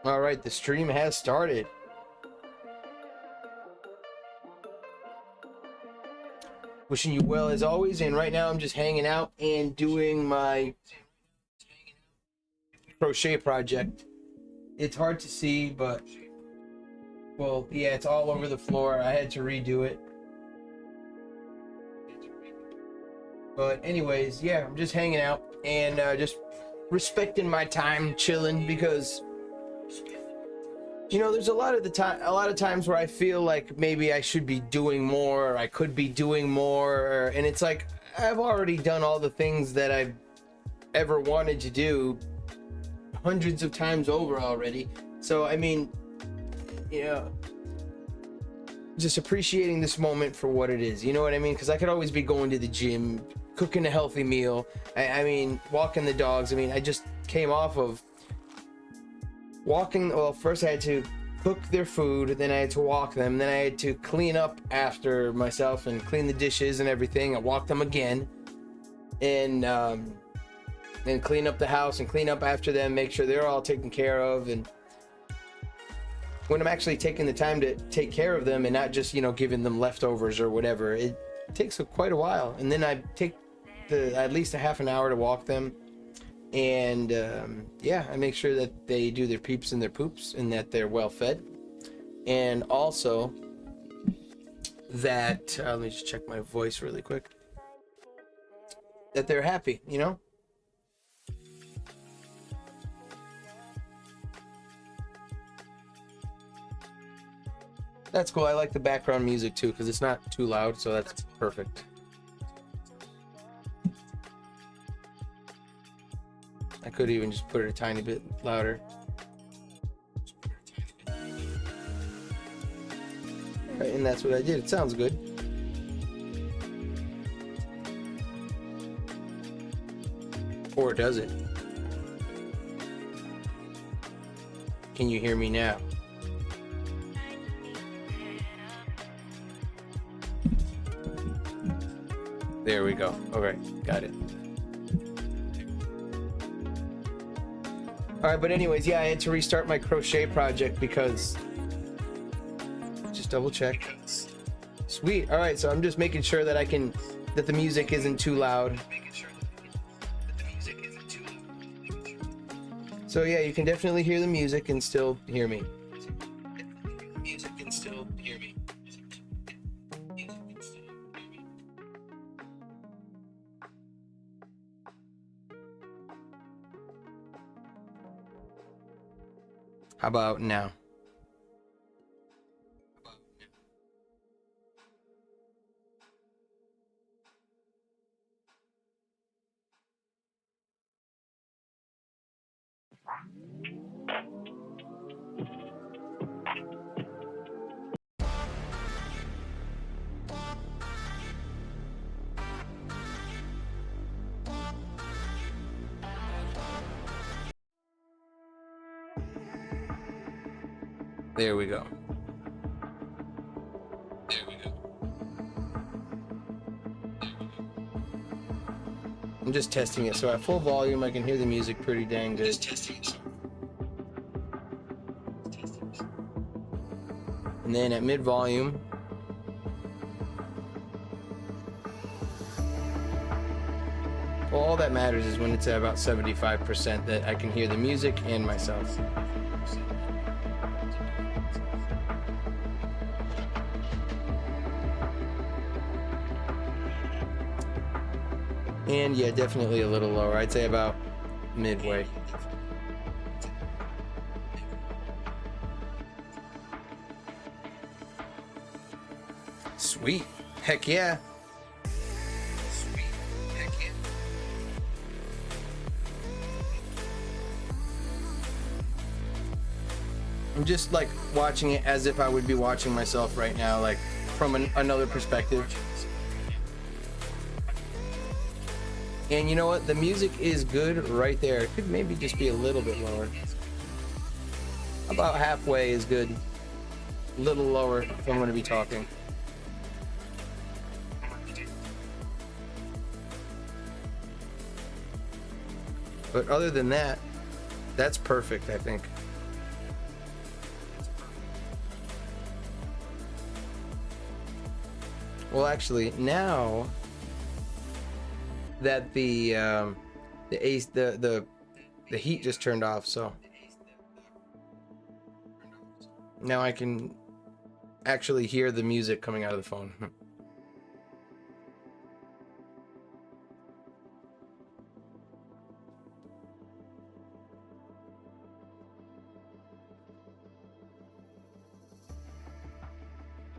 All right, the stream has started. Wishing you well as always, and right now I'm just hanging out and doing my crochet project. It's hard to see, but well, yeah, it's all over the floor. I had to redo it. But anyways, yeah, I'm just hanging out and just respecting my time, chilling, because you know, there's a lot of times where I feel like maybe I should be doing more, or I could be doing more, and it's like I've already done all the things that I've ever wanted to do hundreds of times over already. So I mean, you know, just appreciating this moment for what it is, you know what I mean? Because I could always be going to the gym, cooking a healthy meal, I mean, walking the dogs. I mean, I just came off of walking. Well, first I had to cook their food, then I had to walk them, then I had to clean up after myself and clean the dishes and everything. I walked them again, and then clean up the house and clean up after them, make sure they're all taken care of. And when I'm actually taking the time to take care of them and not just, you know, giving them leftovers or whatever, it takes quite a while. And then I take at least a half an hour to walk them, and yeah, I make sure that they do their peeps and their poops and that they're well fed, and also that let me just check my voice really quick, that they're happy, you know. That's cool. I like the background music too because it's not too loud, so that's perfect. I could even just put it a tiny bit louder. Right, and that's what I did. It sounds good. Or does it? Can you hear me now? There we go. Okay, got it. All right, but anyways, yeah, I had to restart my crochet project because, just double check. Sweet. All right, so I'm just making sure that that the music isn't too loud. So yeah, you can definitely hear the music and still hear me. How about now? There we go. I'm just testing it, so at full volume I can hear the music pretty dang good. And then at mid volume, well, all that matters is when it's at about 75% that I can hear the music and myself. And yeah, definitely a little lower. I'd say about midway. Sweet. Heck yeah. I'm just like watching it as if I would be watching myself right now, like from another perspective. And you know what? The music is good right there. It could maybe just be a little bit lower. About halfway is good. A little lower if I'm going to be talking. But other than that, that's perfect, I think. Well, actually, now that the heat just turned off, so now I can actually hear the music coming out of the phone.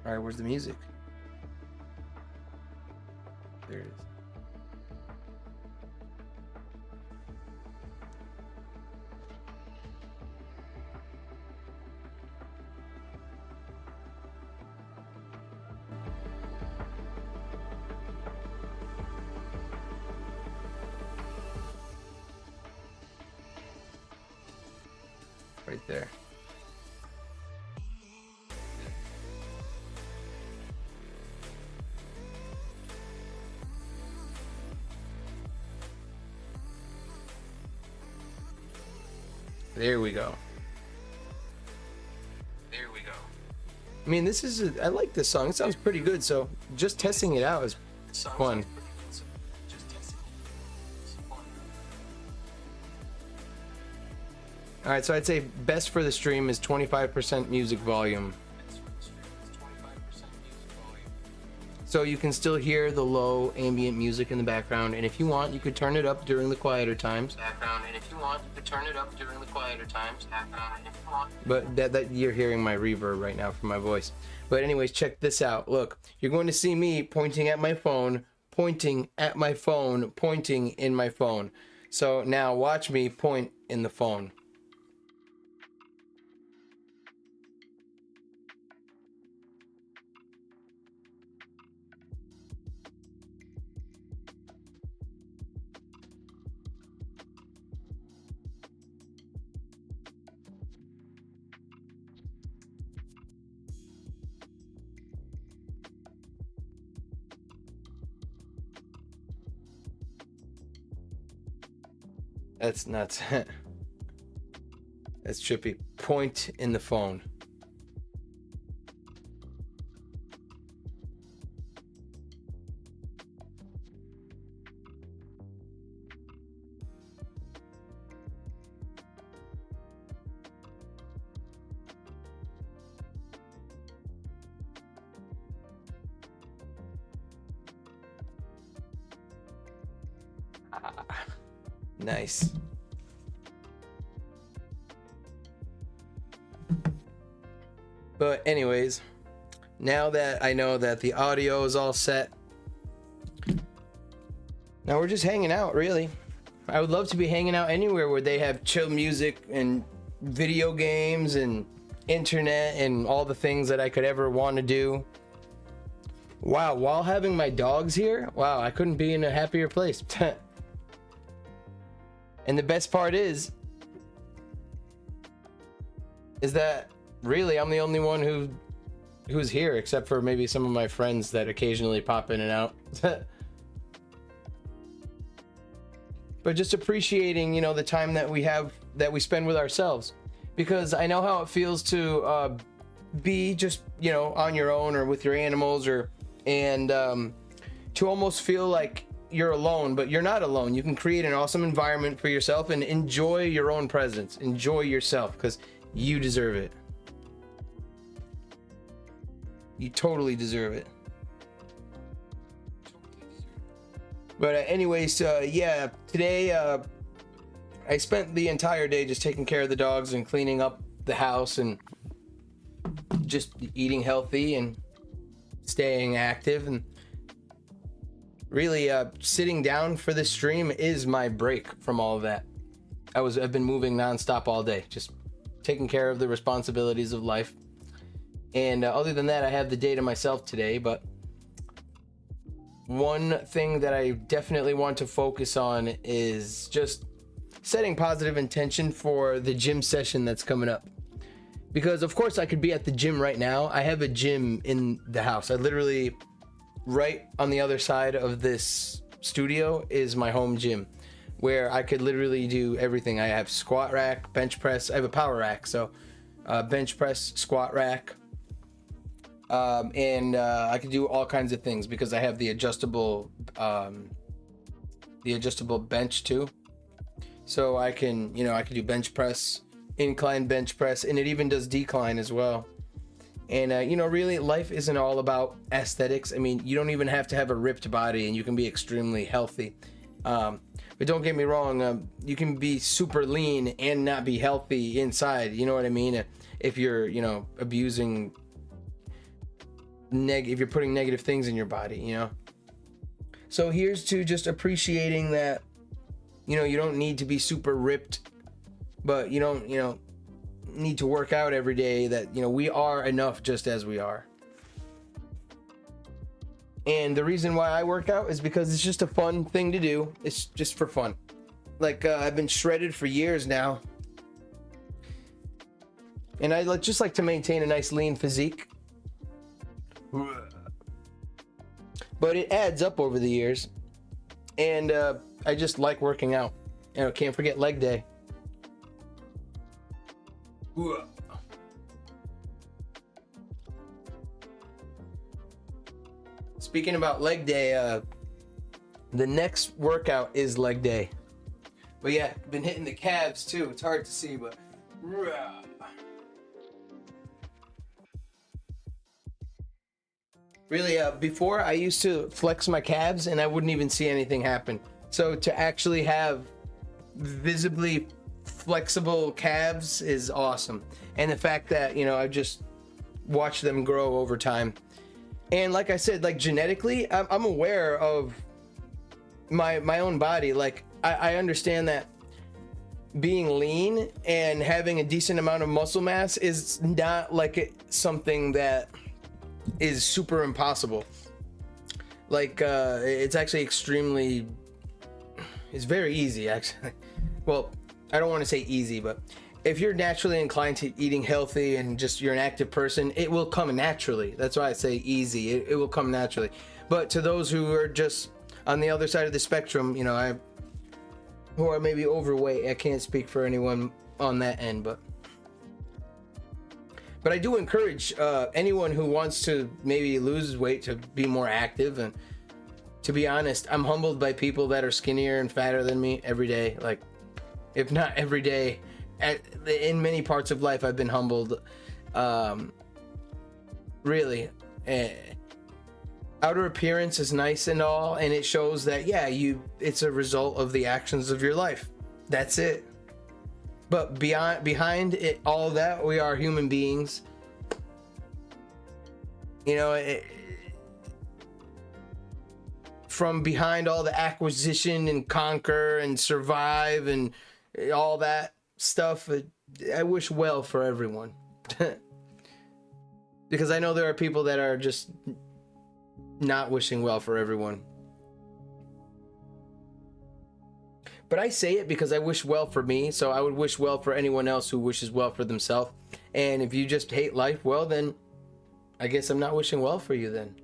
All right, where's the music? There it is. Right there. There we go. There we go. I mean, this is I like this song. It sounds pretty good. So just testing it out is fun. All right, so I'd say best for the stream is 25% music volume. So you can still hear the low ambient music in the background, and if you want, you could turn it up during the quieter times. But that you're hearing my reverb right now from my voice. But anyways, check this out. Look, you're going to see me pointing at my phone, pointing at my phone, pointing in my phone. So now watch me point in the phone. That's nuts. That's trippy. Point in the phone. Nice. But anyways, now that I know that the audio is all set, now we're just hanging out, really. I would love to be hanging out anywhere where they have chill music and video games and internet and all the things that I could ever want to do. Wow, while having my dogs here, wow, I couldn't be in a happier place. And the best part is that really I'm the only one who's here, except for maybe some of my friends that occasionally pop in and out. But just appreciating, you know, the time that we have, that we spend with ourselves, because I know how it feels to be just, you know, on your own or with your animals, and to almost feel like you're alone, but you're not alone. You can create an awesome environment for yourself and enjoy your own presence. Enjoy yourself, because you deserve it. You totally deserve it. But anyways, yeah, today I spent the entire day just taking care of the dogs and cleaning up the house and just eating healthy and staying active, and really sitting down for this stream is my break from all of that. I've been moving nonstop all day, just taking care of the responsibilities of life. And other than that, I have the day to myself today. But one thing that I definitely want to focus on is just setting positive intention for the gym session that's coming up. Because of course I could be at the gym right now. I have a gym in the house. I literally, right on the other side of this studio is my home gym, where I could literally do everything. I have squat rack, bench press. I have a power rack, so bench press, squat rack, And I can do all kinds of things because I have the adjustable bench too. So I can, I can do bench press, incline bench press, and it even does decline as well. And really, life isn't all about aesthetics. I mean, you don't even have to have a ripped body, and you can be extremely healthy. But don't get me wrong, you can be super lean and not be healthy inside. You know what I mean? If you're, abusing if you're putting negative things in your body, So here's to just appreciating that, you don't need to be super ripped, but you don't, need to work out every day, that, we are enough just as we are. And the reason why I work out is because it's just a fun thing to do. It's just for fun. Like, I've been shredded for years now. And I just like to maintain a nice lean physique. But it adds up over the years. And I just like working out. Can't forget leg day. Speaking about leg day, the next workout is leg day. But yeah, been hitting the calves too. It's hard to see, but really, before I used to flex my calves and I wouldn't even see anything happen. So to actually have visibly flexible calves is awesome. And the fact that, I've just watched them grow over time. And like I said, like genetically, I'm aware of my own body. Like I understand that being lean and having a decent amount of muscle mass is not like something that is super impossible. Like it's actually it's very easy actually. Well, I don't want to say easy, but if you're naturally inclined to eating healthy and just you're an active person, it will come naturally. That's why I say easy. It will come naturally. But to those who are just on the other side of the spectrum, who are maybe overweight, I can't speak for anyone on that end, but I do encourage anyone who wants to maybe lose weight to be more active. And to be honest, I'm humbled by people that are skinnier and fatter than me every day. Like, if not every day, in many parts of life, I've been humbled. Really, outer appearance is nice and all, and it shows that it's a result of the actions of your life. That's it. But behind it, all that, we are human beings. From behind all the acquisition and conquer and survive and all that stuff, I wish well for everyone. Because I know there are people that are just not wishing well for everyone. But I say it because I wish well for me, so I would wish well for anyone else who wishes well for themselves. And if you just hate life, well then, I guess I'm not wishing well for you then.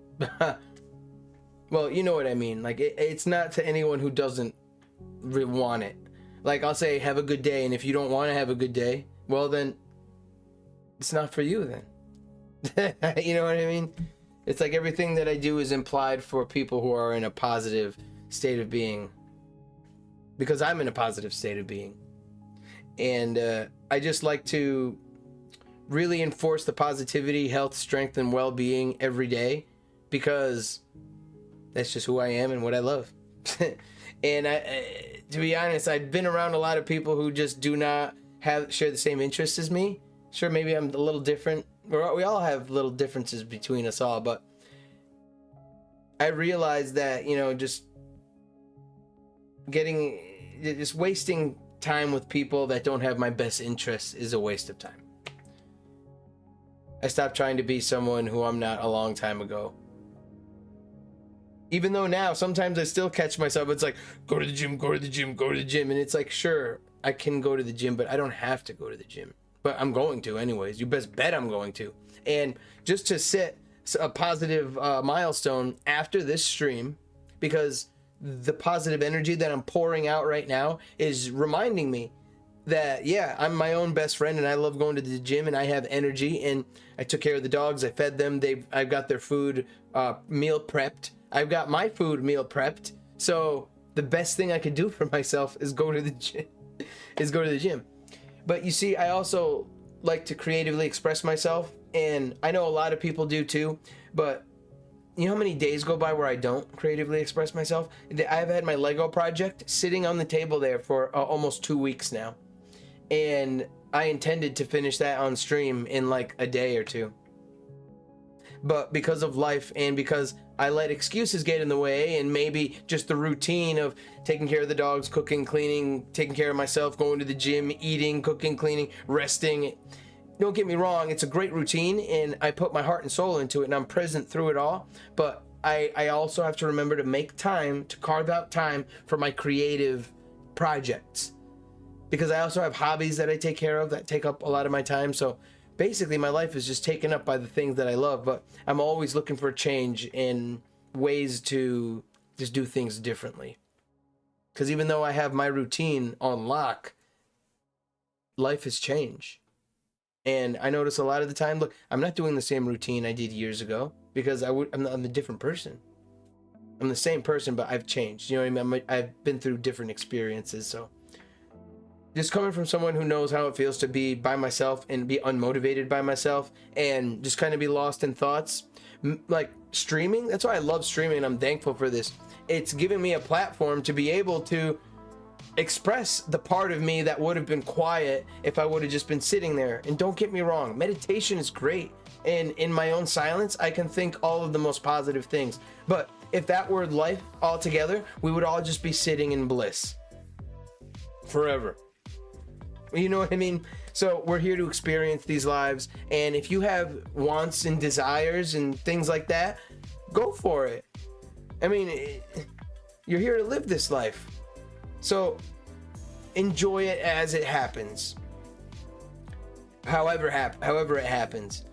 Well, you know what I mean. Like, it's not to anyone who doesn't want it. Like, I'll say, have a good day, and if you don't want to have a good day, well then, it's not for you then. You know what I mean? It's like everything that I do is implied for people who are in a positive state of being. Because I'm in a positive state of being. And I just like to really enforce the positivity, health, strength, and well-being every day. Because that's just who I am and what I love. And to be honest, I've been around a lot of people who just do not share the same interests as me. Sure, maybe I'm a little different. We all have little differences between us all, but I realized that, just wasting time with people that don't have my best interests is a waste of time. I stopped trying to be someone who I'm not a long time ago. Even though now, sometimes I still catch myself, it's like, go to the gym, go to the gym, go to the gym. And it's like, sure, I can go to the gym, but I don't have to go to the gym. But I'm going to anyways. You best bet I'm going to. And just to set a positive milestone after this stream, because the positive energy that I'm pouring out right now is reminding me that, yeah, I'm my own best friend and I love going to the gym and I have energy, and I took care of the dogs. I fed them. I've got their food meal prepped. I've got my food meal prepped. So the best thing I could do for myself is go to the gym. But you see, I also like to creatively express myself, and I know a lot of people do too, but you know how many days go by where I don't creatively express myself? I've had my Lego project sitting on the table there for almost 2 weeks now, and I intended to finish that on stream in like a day or two. But because of life and because I let excuses get in the way, and maybe just the routine of taking care of the dogs, cooking, cleaning, taking care of myself, going to the gym, eating, cooking, cleaning, resting. Don't get me wrong, it's a great routine and I put my heart and soul into it and I'm present through it all. But I also have to remember to make time, to carve out time for my creative projects. Because I also have hobbies that I take care of that take up a lot of my time. So basically my life is just taken up by the things that I love, but I'm always looking for a change in ways to just do things differently. Because even though I have my routine on lock, life has changed. And I notice a lot of the time, look, I'm not doing the same routine I did years ago because I'm a different person. I'm the same person, but I've changed. You know what I mean? I've been through different experiences. So just coming from someone who knows how it feels to be by myself and be unmotivated by myself and just kind of be lost in thoughts, like streaming, that's why I love streaming and I'm thankful for this. It's given me a platform to be able to express the part of me that would have been quiet if I would have just been sitting there. And don't get me wrong, meditation is great. And in my own silence, I can think all of the most positive things. But if that were life altogether, we would all just be sitting in bliss forever. You know what I mean? So we're here to experience these lives. And if you have wants and desires and things like that, go for it. I mean, you're here to live this life. So enjoy it as it happens. However it happens.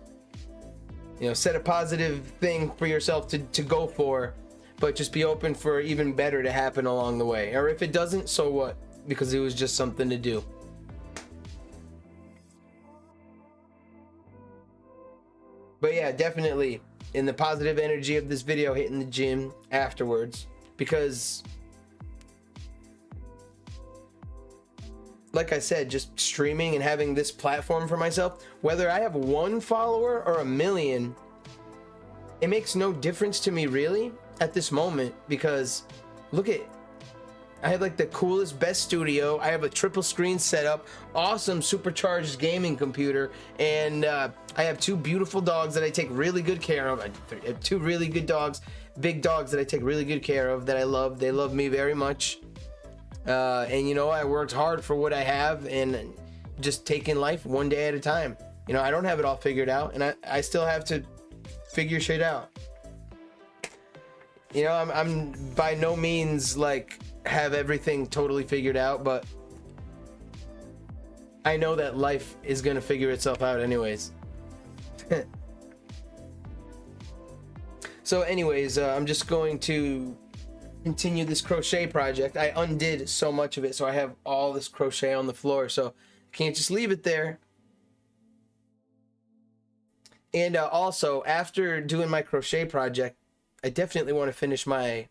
You know, set a positive thing for yourself to go for, but just be open for even better to happen along the way. Or if it doesn't, so what? Because it was just something to do. But yeah, definitely in the positive energy of this video, hitting the gym afterwards, because like I said, just streaming and having this platform for myself, whether I have 1 follower or 1 million, it makes no difference to me really at this moment, because look at, I have like the coolest, best studio. I have a triple screen setup, awesome supercharged gaming computer, and I have 2 beautiful dogs that I take really good care of. I have 2 really good dogs, big dogs that I take really good care of, that I love. They love me very much. And you know, I worked hard for what I have and just taking life one day at a time. You know, I don't have it all figured out, and I still have to figure shit out. You know, I'm by no means like have everything totally figured out, but I know that life is gonna figure itself out anyways. So anyways, I'm just going to continue this crochet project. I undid so much of it, so I have all this crochet on the floor, so I can't just leave it there. And also, after doing my crochet project, I definitely want to finish my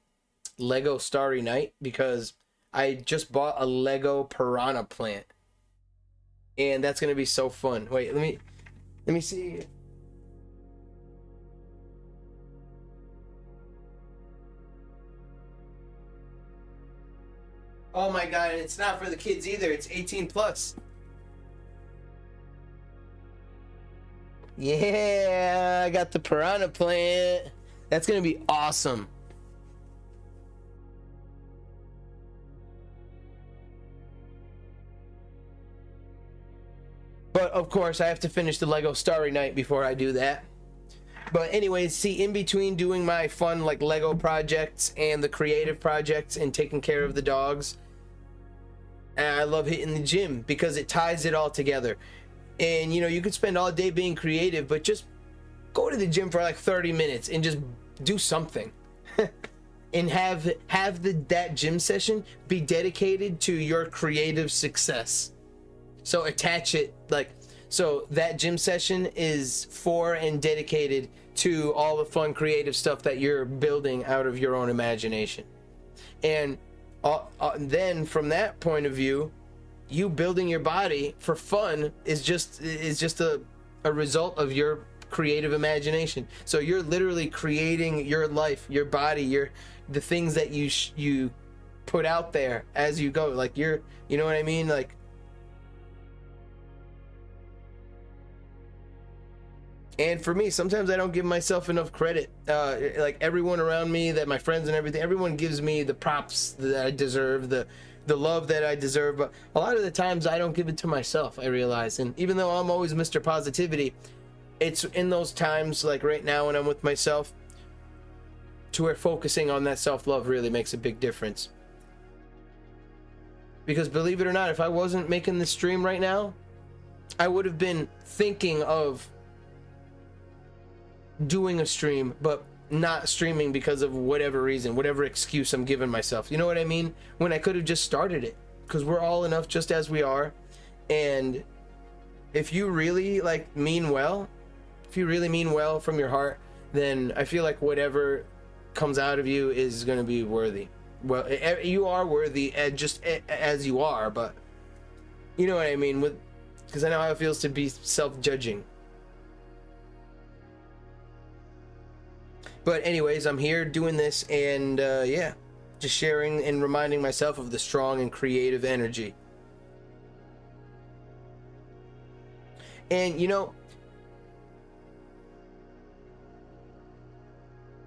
Lego Starry Night, because I just bought a Lego piranha plant, and that's gonna be so fun. Wait, let me see. Oh my god, and it's not for the kids either. It's 18 plus. Yeah, I got the piranha plant. That's gonna be awesome. But of course, I have to finish the Lego Starry Night before I do that. But anyways, see, in between doing my fun like Lego projects and the creative projects and taking care of the dogs, I love hitting the gym because it ties it all together. And you know, you could spend all day being creative, but just go to the gym for like 30 minutes and just do something. And have that gym session be dedicated to your creative success. So attach it, like, so that gym session is for and dedicated to all the fun creative stuff that you're building out of your own imagination. And then from that point of view, you building your body for fun is just a result of your creative imagination. So you're literally creating your life, your body, the things that you put out there as you go. Like you know what I mean? Like, and for me, sometimes I don't give myself enough credit. Like everyone around me, that my friends and everything, everyone gives me the props that I deserve, the love that I deserve. But a lot of the times I don't give it to myself, I realize. And even though I'm always Mr. Positivity, it's in those times, like right now when I'm with myself, to where focusing on that self-love really makes a big difference. Because believe it or not, if I wasn't making this stream right now, I would have been thinking of doing a stream, but not streaming because of whatever reason, whatever excuse I'm giving myself. You know what I mean? When I could have just started it, because we're all enough just as we are. And if you really mean well from your heart, then I feel like whatever comes out of you is going to be worthy. Well, you are worthy just as you are, but you know what I mean, because I know how it feels to be self-judging. But anyways, I'm here doing this, and yeah, just sharing and reminding myself of the strong and creative energy. And you know,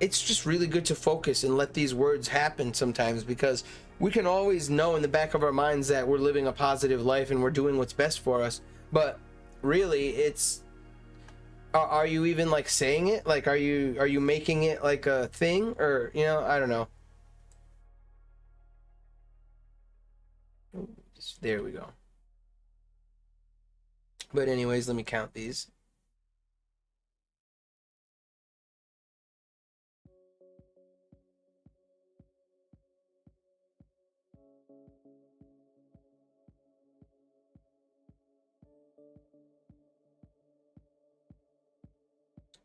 it's just really good to focus and let these words happen sometimes, because we can always know in the back of our minds that we're living a positive life and we're doing what's best for us, but really are you even saying it? Like, are you making it like a thing? Or, you know, I don't know. There we go. But anyways, let me count these.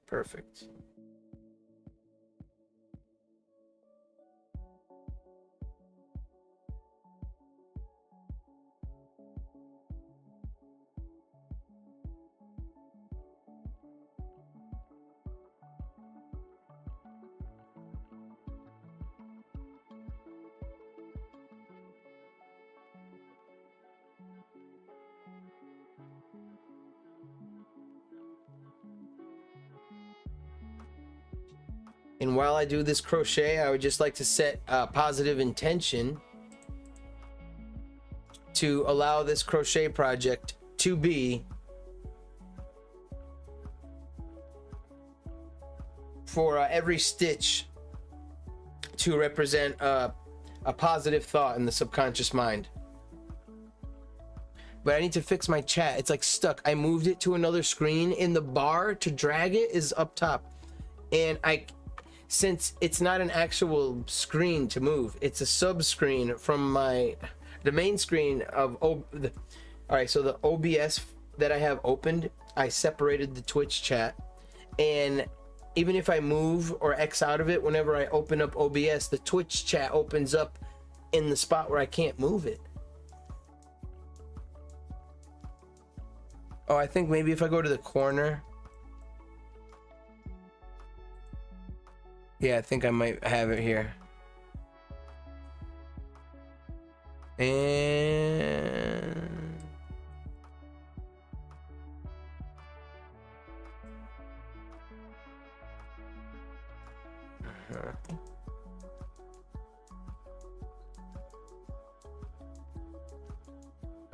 Perfect. And while I do this crochet, I would just like to set a positive intention to allow this crochet project to be for every stitch to represent a positive thought in the subconscious mind. But I need to fix my chat. It's like stuck. I moved it to another screen, and the bar to drag it is up top. And since it's not an actual screen to move, it's a sub screen from the main screen of all right, so the OBS that I have opened, I separated the Twitch chat, and even if I move or X out of it, whenever I open up OBS, the Twitch chat opens up in the spot where I can't move it. Oh, I think maybe if I go to the corner. Yeah, I think I might have it here. And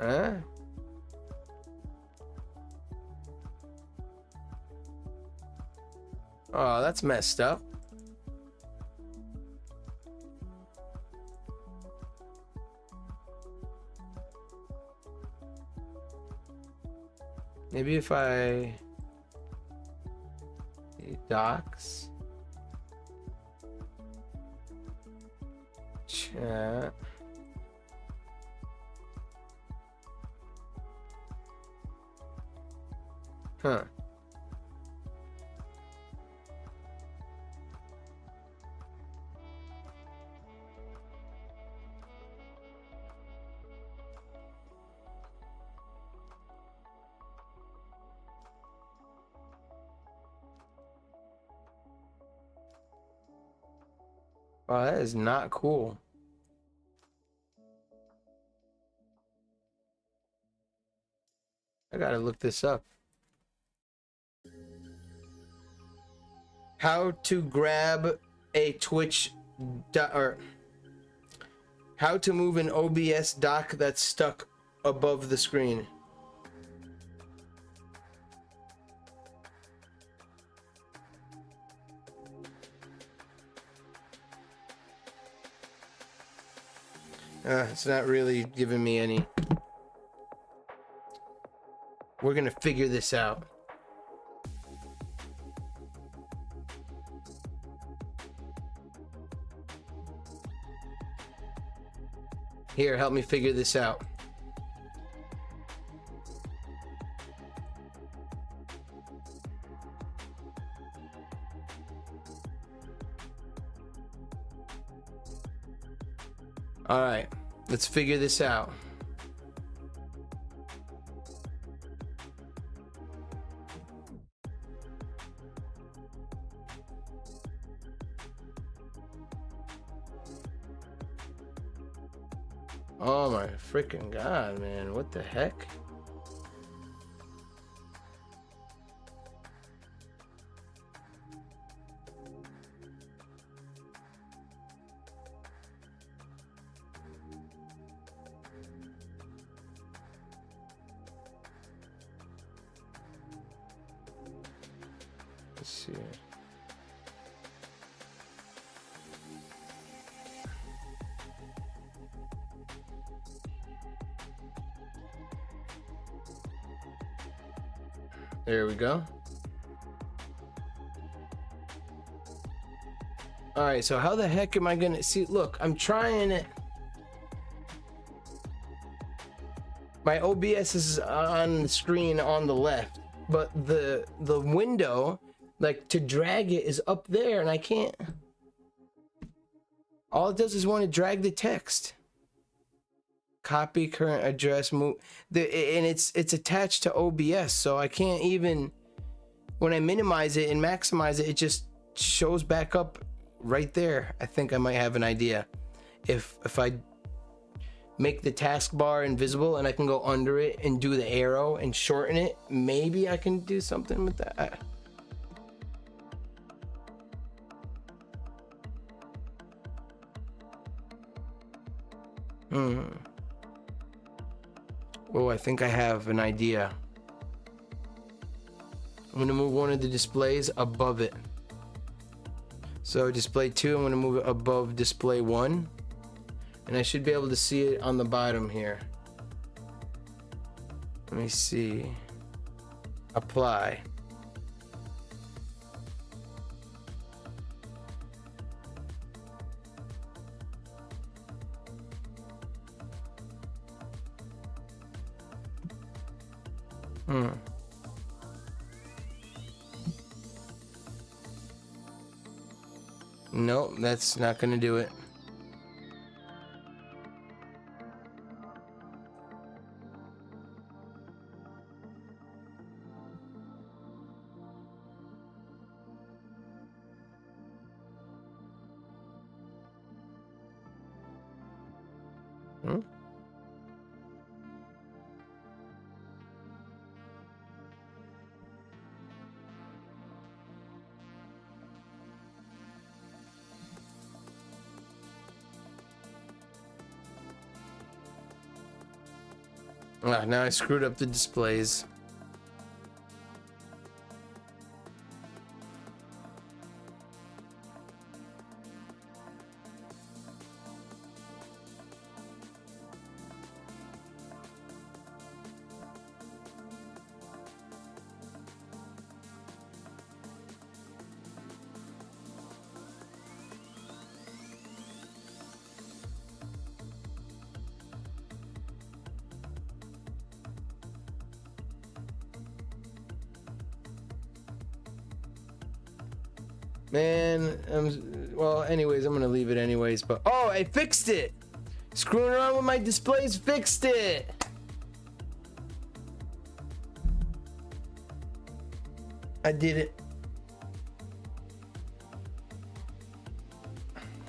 huh? Oh, that's messed up. Maybe if I docs chat. Huh. Wow, that is not cool. I gotta look this up. How to grab a Twitch or how to move an OBS dock that's stuck above the screen. It's not really giving me any. We're gonna figure this out. Here, help me figure this out. All right, let's figure this out. Oh my freaking God, man. What the heck? Let's see. There we go. All right, so how the heck am I gonna see? Look, I'm trying it. My OBS is on the screen on the left, but the window, like to drag it, is up there, and I can't. All it does is want to drag the text. Copy current address, move and it's attached to OBS, so I can't even. When I minimize it and maximize it, it just shows back up right there. I think I might have an idea. If I make the taskbar invisible and I can go under it and do the arrow and shorten it, maybe I can do something with that. Oh, I think I have an idea. I'm gonna move one of the displays above it. So display 2, I'm gonna move it above display 1. And I should be able to see it on the bottom here. Let me see. Apply. Nope, that's not gonna do it. Now I screwed up the displays. Man, well, anyways, I'm gonna leave it anyways, but oh, I fixed it. Screwing around with my displays fixed it. I did it.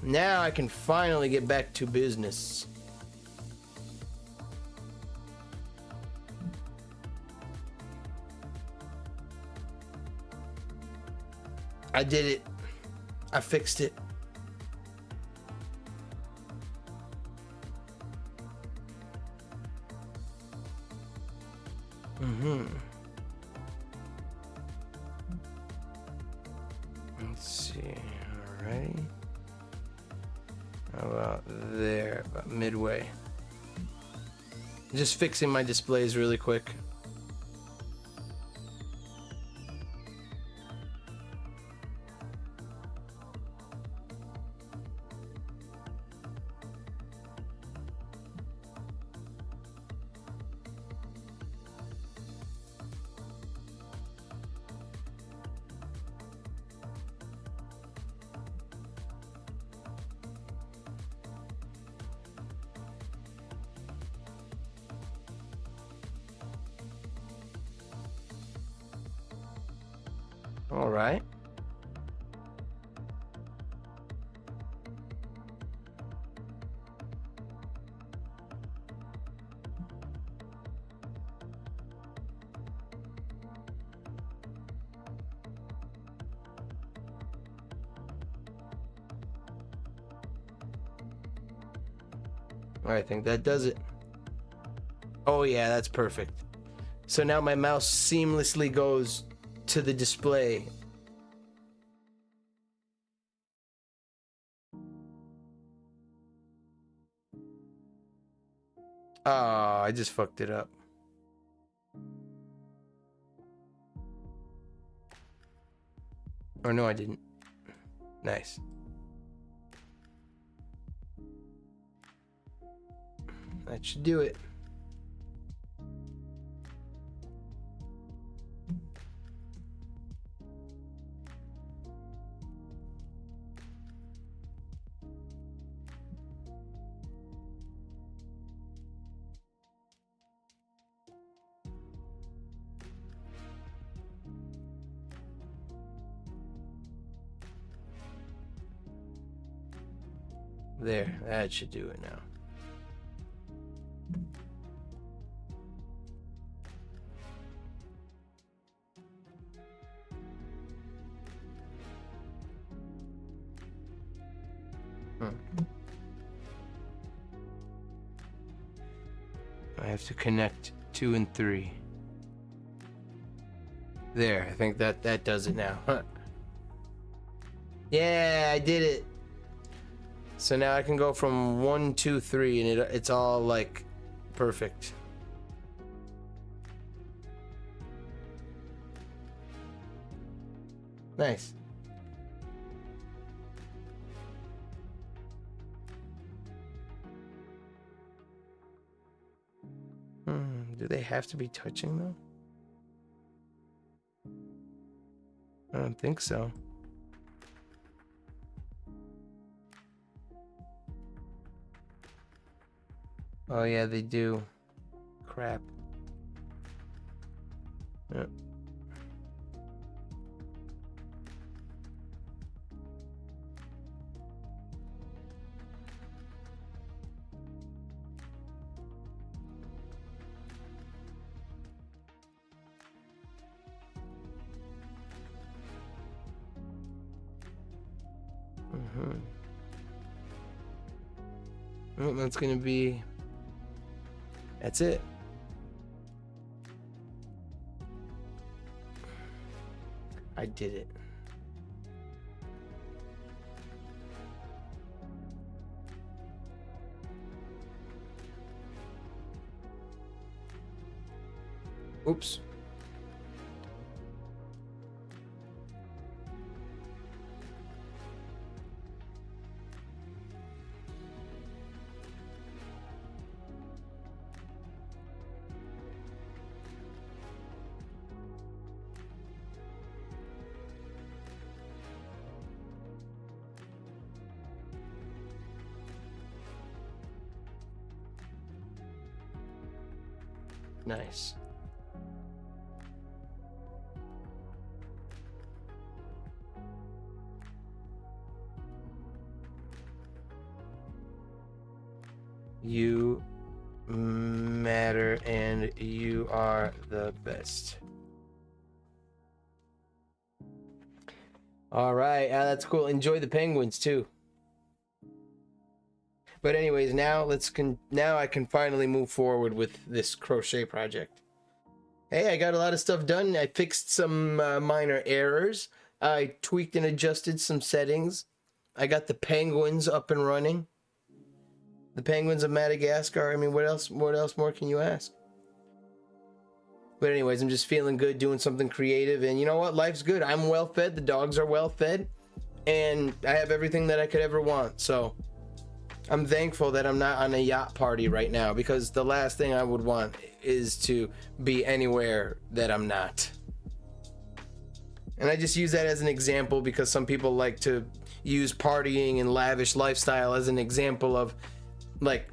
Now I can finally get back to business. I did it. I fixed it. Let's see. Alrighty. How about there? About midway. Just fixing my displays really quick. All right. I think that does it. Oh yeah, that's perfect. So now my mouse seamlessly goes to the display. Oh, I just fucked it up. Or no, I didn't. Nice. That should do it. There, that should do it now. I have to connect 2 and 3. There, I think that does it now. Huh. Yeah, I did it. So now I can go from 1, 2, 3, and it's all like perfect. Nice. Do they have to be touching though? I don't think so. Oh yeah, they do. Crap. Yep. Well, that's gonna be. That's it. I did it. Oops. Nice. You matter and you are the best. All right, that's cool. Enjoy the penguins too. But anyways, now now I can finally move forward with this crochet project. Hey, I got a lot of stuff done. I fixed some minor errors. I tweaked and adjusted some settings. I got the penguins up and running. The penguins of Madagascar. I mean, what else more can you ask? But anyways, I'm just feeling good doing something creative. And you know what? Life's good. I'm well fed. The dogs are well fed. And I have everything that I could ever want. So I'm thankful that I'm not on a yacht party right now, because the last thing I would want is to be anywhere that I'm not. And I just use that as an example because some people like to use partying and lavish lifestyle as an example of like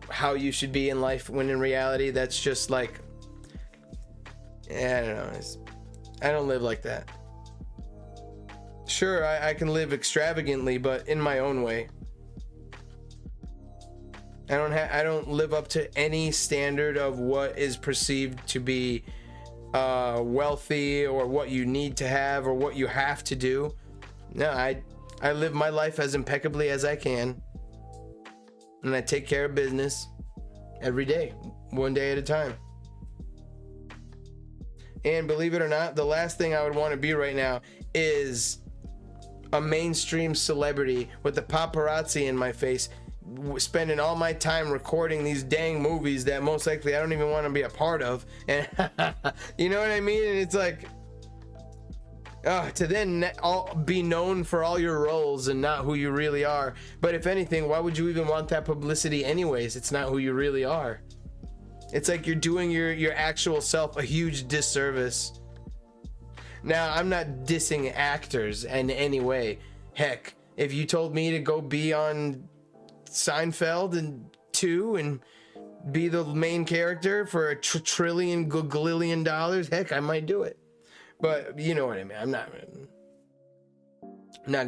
how you should be in life, when in reality that's just like, I don't know, I don't live like that. Sure, I can live extravagantly, but in my own way. I don't live up to any standard of what is perceived to be wealthy, or what you need to have, or what you have to do. No, I live my life as impeccably as I can, and I take care of business every day, one day at a time. And believe it or not, the last thing I would want to be right now is a mainstream celebrity with the paparazzi in my face, spending all my time recording these dang movies that most likely I don't even want to be a part of. And you know what I mean? And it's like, to then be known for all your roles and not who you really are. But if anything, why would you even want that publicity anyways? It's not who you really are. It's like you're doing your actual self a huge disservice. Now, I'm not dissing actors in any way. Heck, if you told me to go be on Seinfeld and be the main character for a trillion gagillion dollars, heck, I might do it. But you know what I mean. I'm not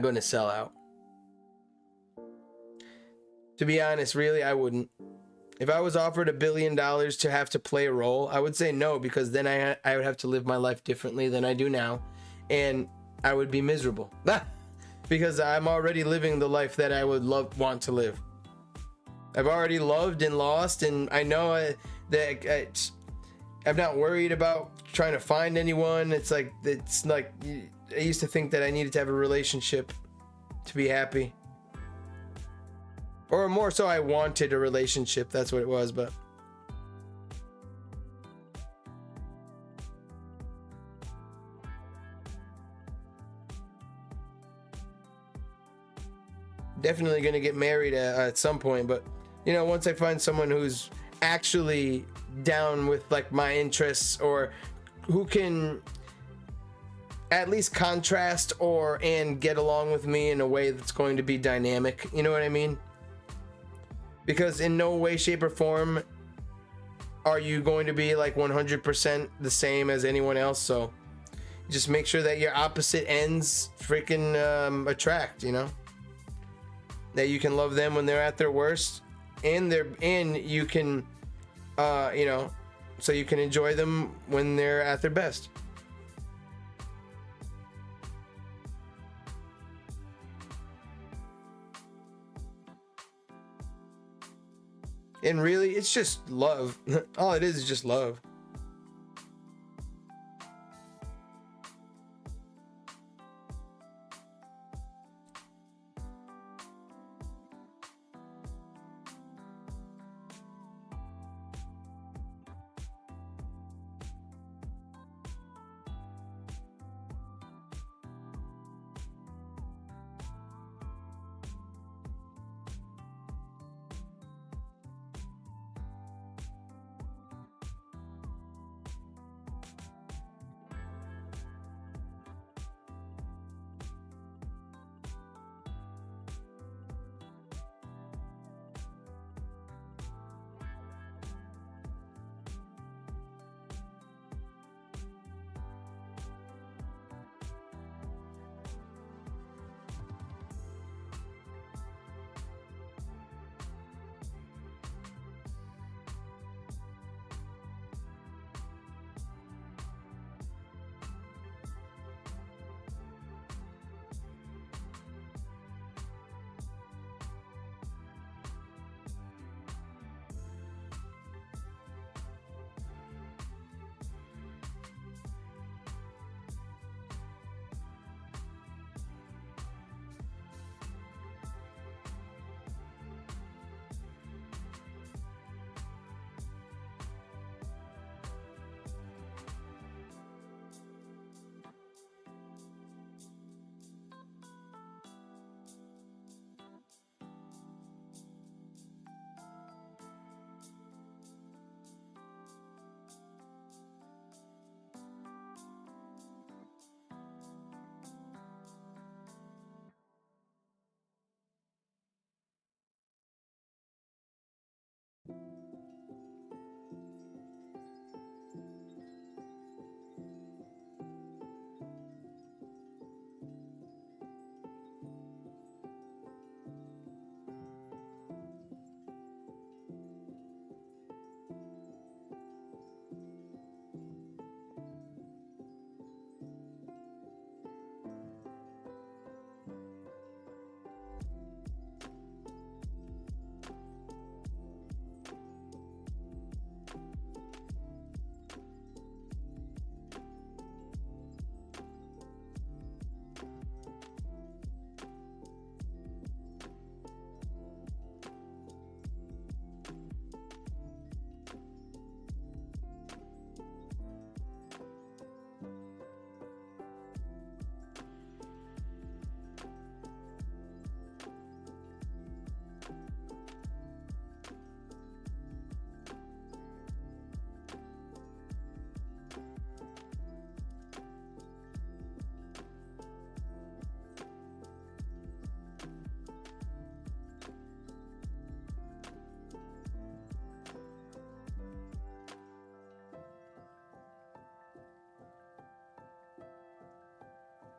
going to sell out. To be honest, really, I wouldn't. If I was offered $1 billion to have to play a role, I would say no, because then I would have to live my life differently than I do now, and I would be miserable. Because I'm already living the life that I would want to live. I've already loved and lost, and I know that I'm not worried about trying to find anyone. It's like I used to think that I needed to have a relationship to be happy. Or more so, I wanted a relationship. That's what it was, but definitely gonna get married at some point. But you know, once I find someone who's actually down with like my interests, or who can at least contrast and get along with me in a way that's going to be dynamic, you know what I mean? Because in no way, shape, or form are you going to be like 100% the same as anyone else. So just make sure that your opposite ends freaking attract, you know? That you can love them when they're at their worst, and you can, you know, so you can enjoy them when they're at their best. And really, it's just love. All it is just love.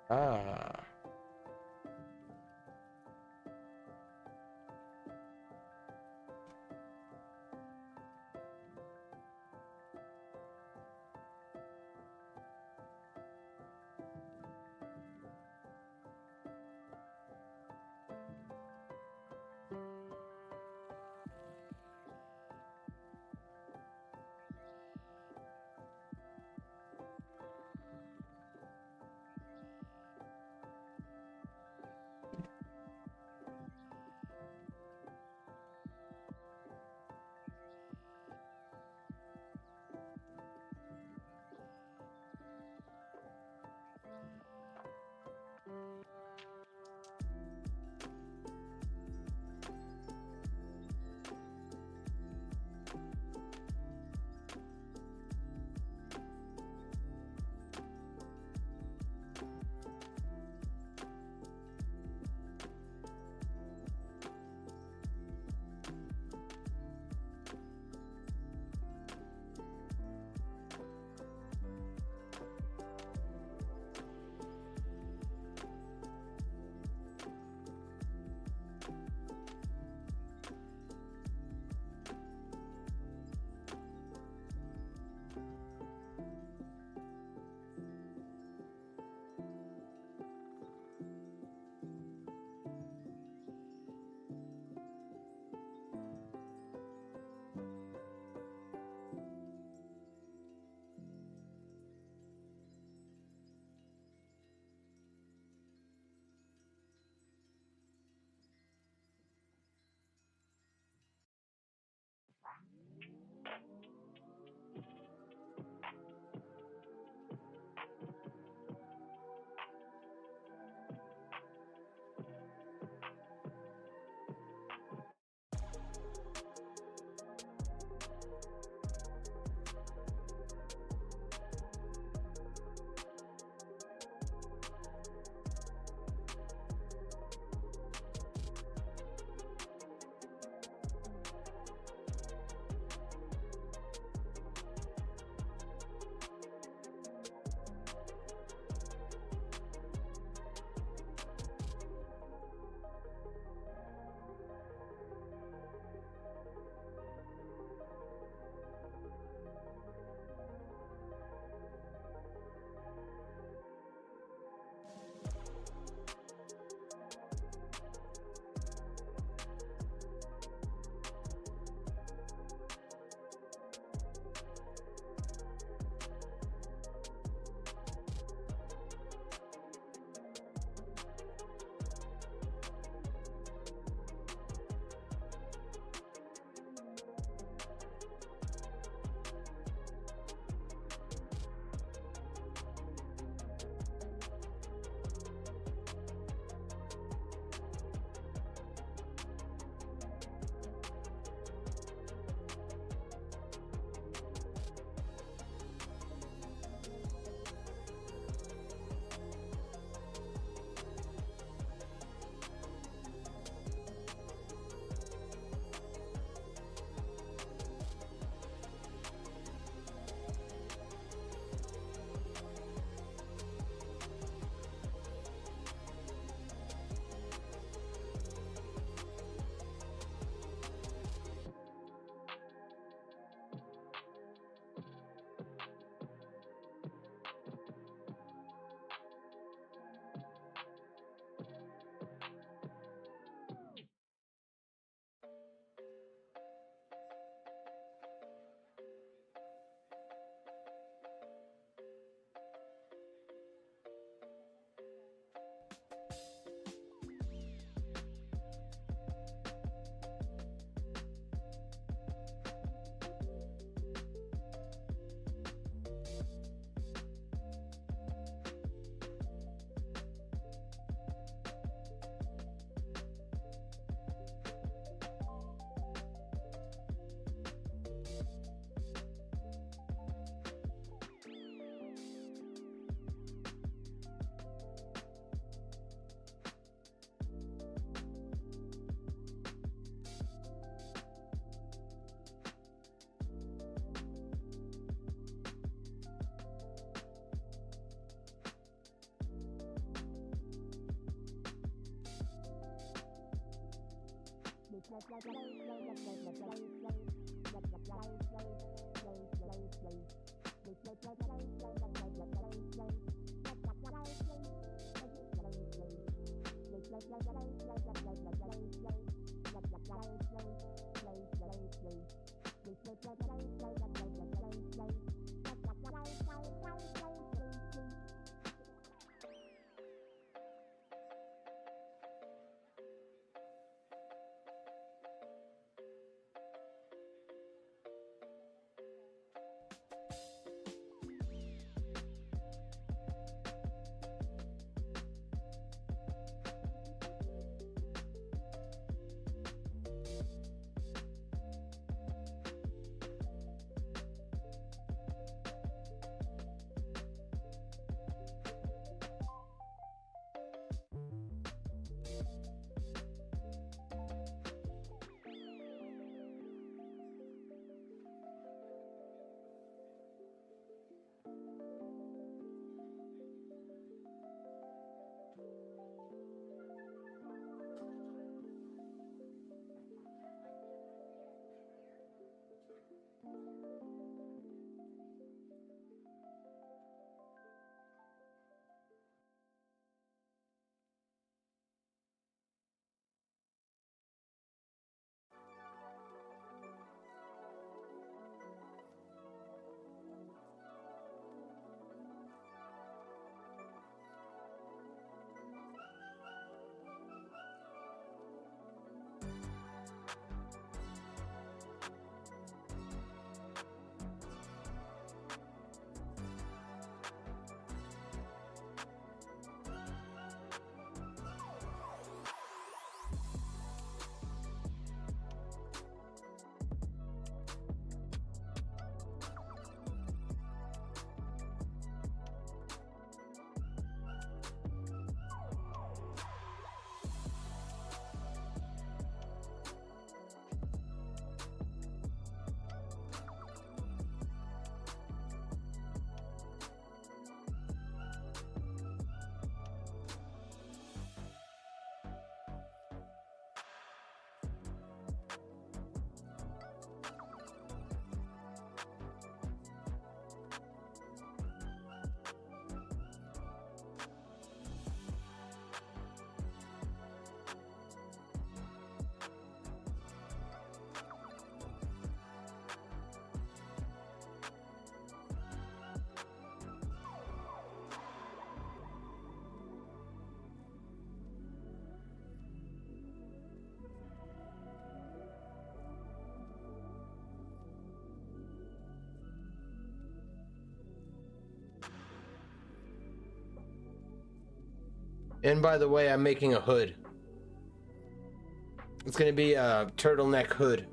Ah. And by the way, I'm making a hood. It's gonna be a turtleneck hood.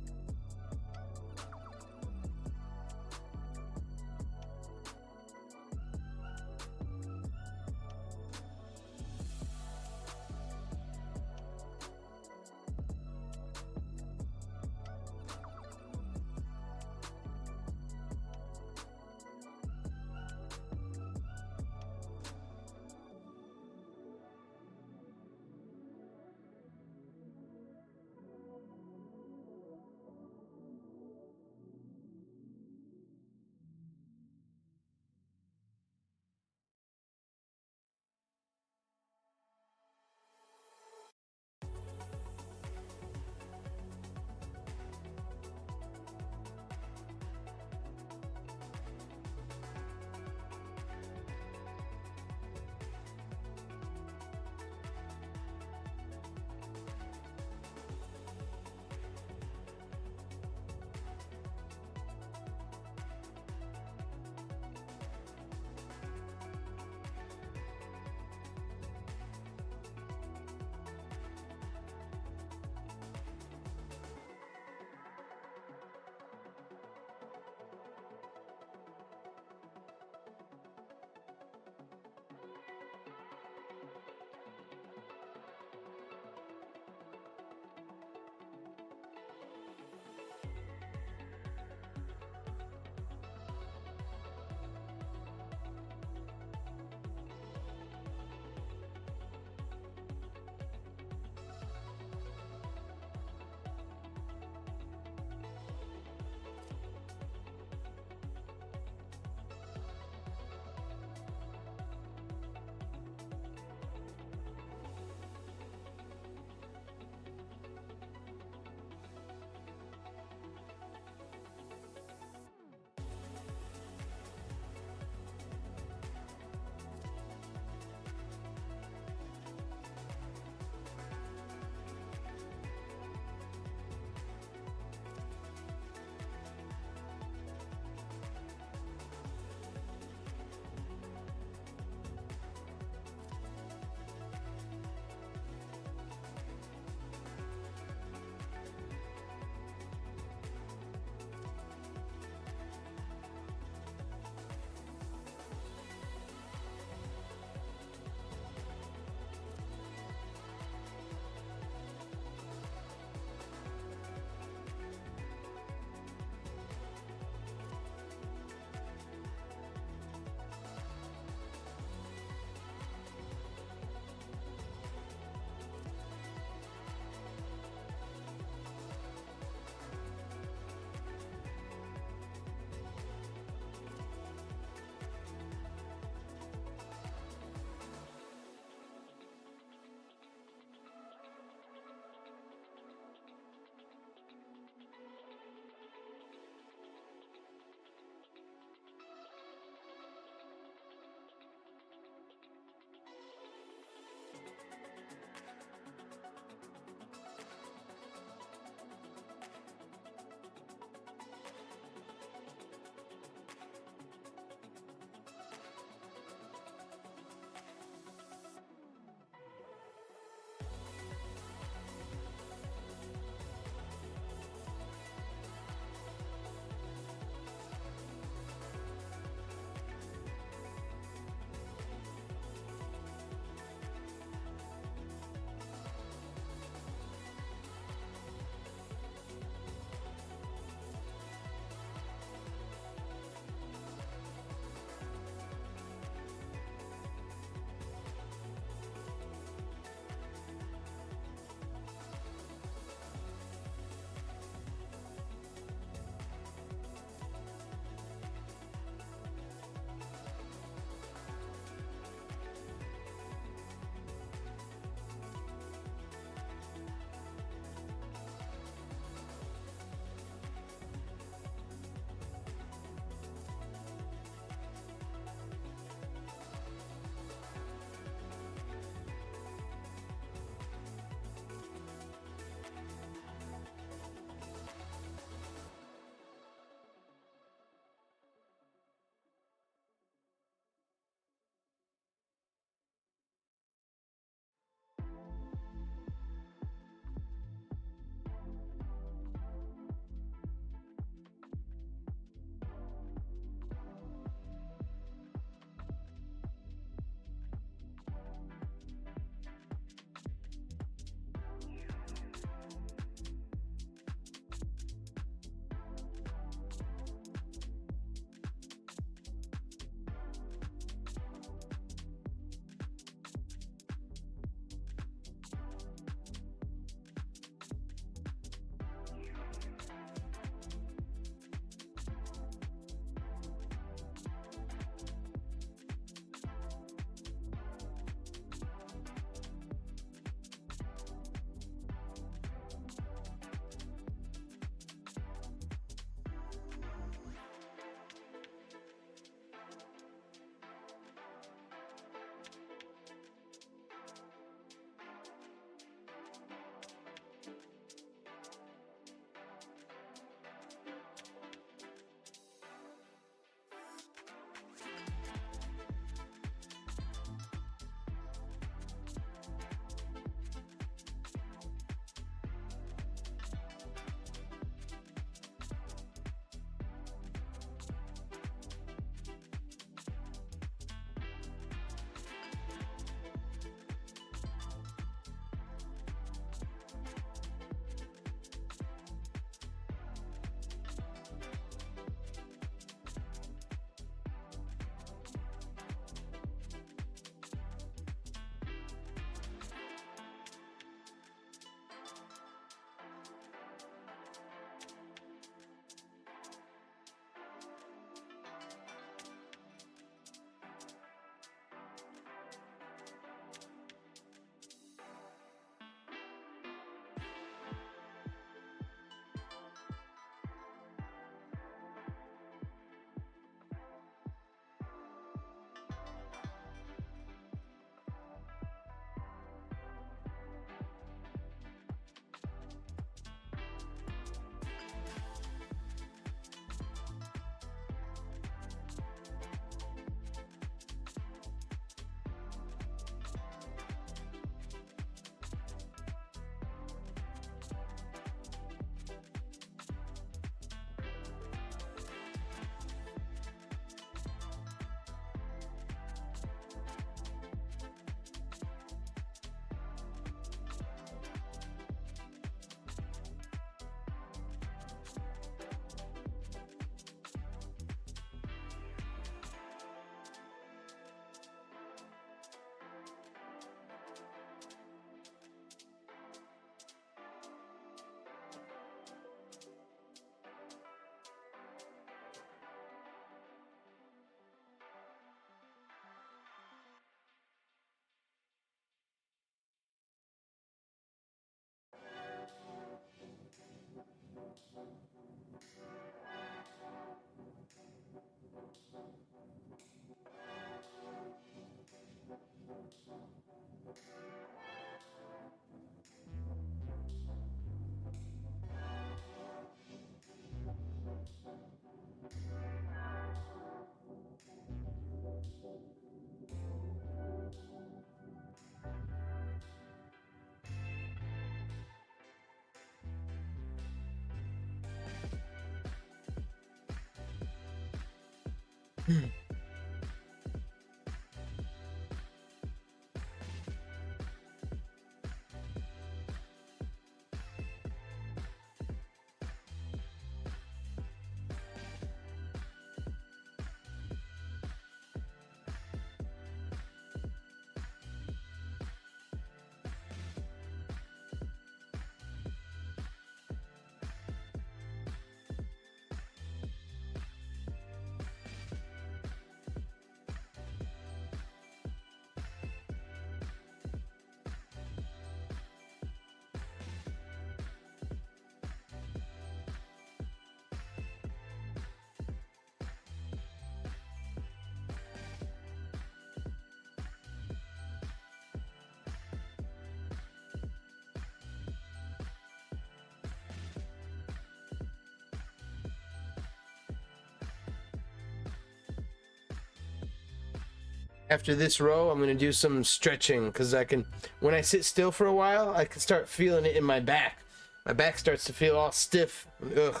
After this row, I'm gonna do some stretching because I can, when I sit still for a while, I can start feeling it in my back. My back starts to feel all stiff. Ugh.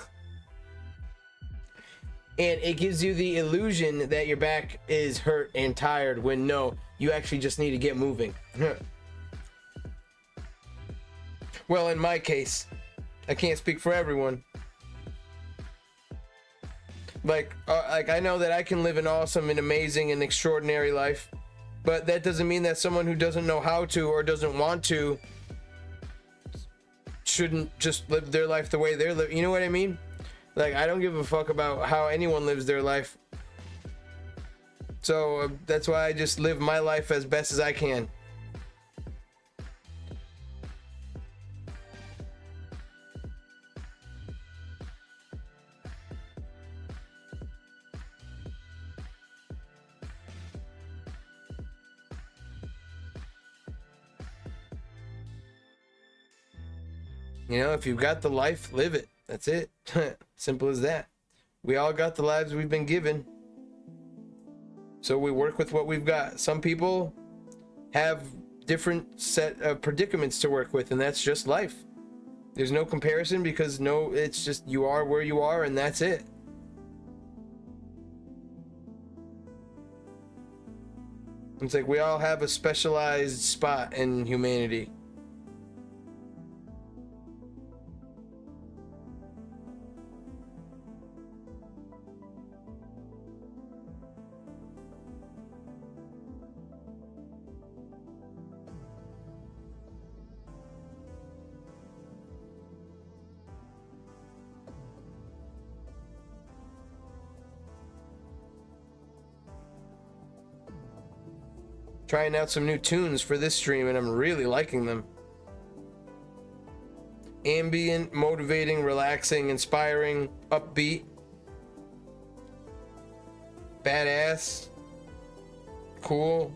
And it gives you the illusion that your back is hurt and tired when no, you actually just need to get moving. Well, in my case, I can't speak for everyone. Like I know that I can live an awesome and amazing and extraordinary life, but that doesn't mean that someone who doesn't know how to or doesn't want to shouldn't just live their life the way they're living. You know what I mean? Like, I don't give a fuck about how anyone lives their life. So that's why I just live my life as best as I can. You know, if you've got the life, live it. That's it. Simple as that. We all got the lives we've been given. So we work with what we've got. Some people have different set of predicaments to work with, and that's just life. There's no comparison because it's just you are where you are, and that's it. It's like we all have a specialized spot in humanity. Trying out some new tunes for this stream, and I'm really liking them. Ambient, motivating, relaxing, inspiring, upbeat, badass, cool.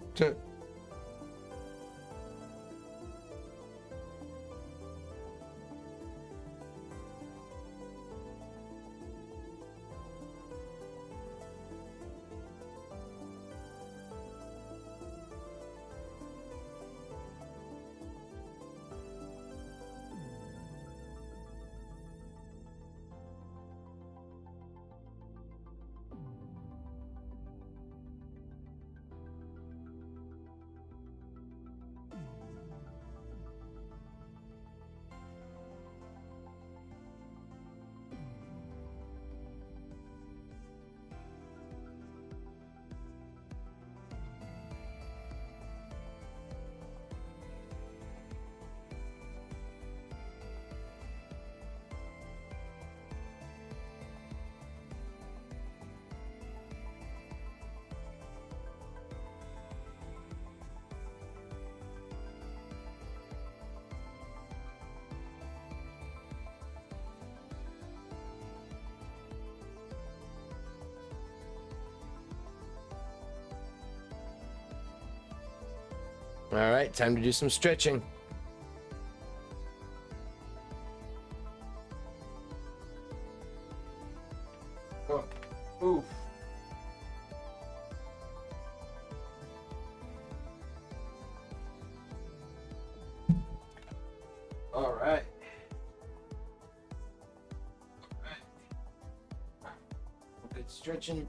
All right, time to do some stretching. Oh, oof. All right. Good stretching.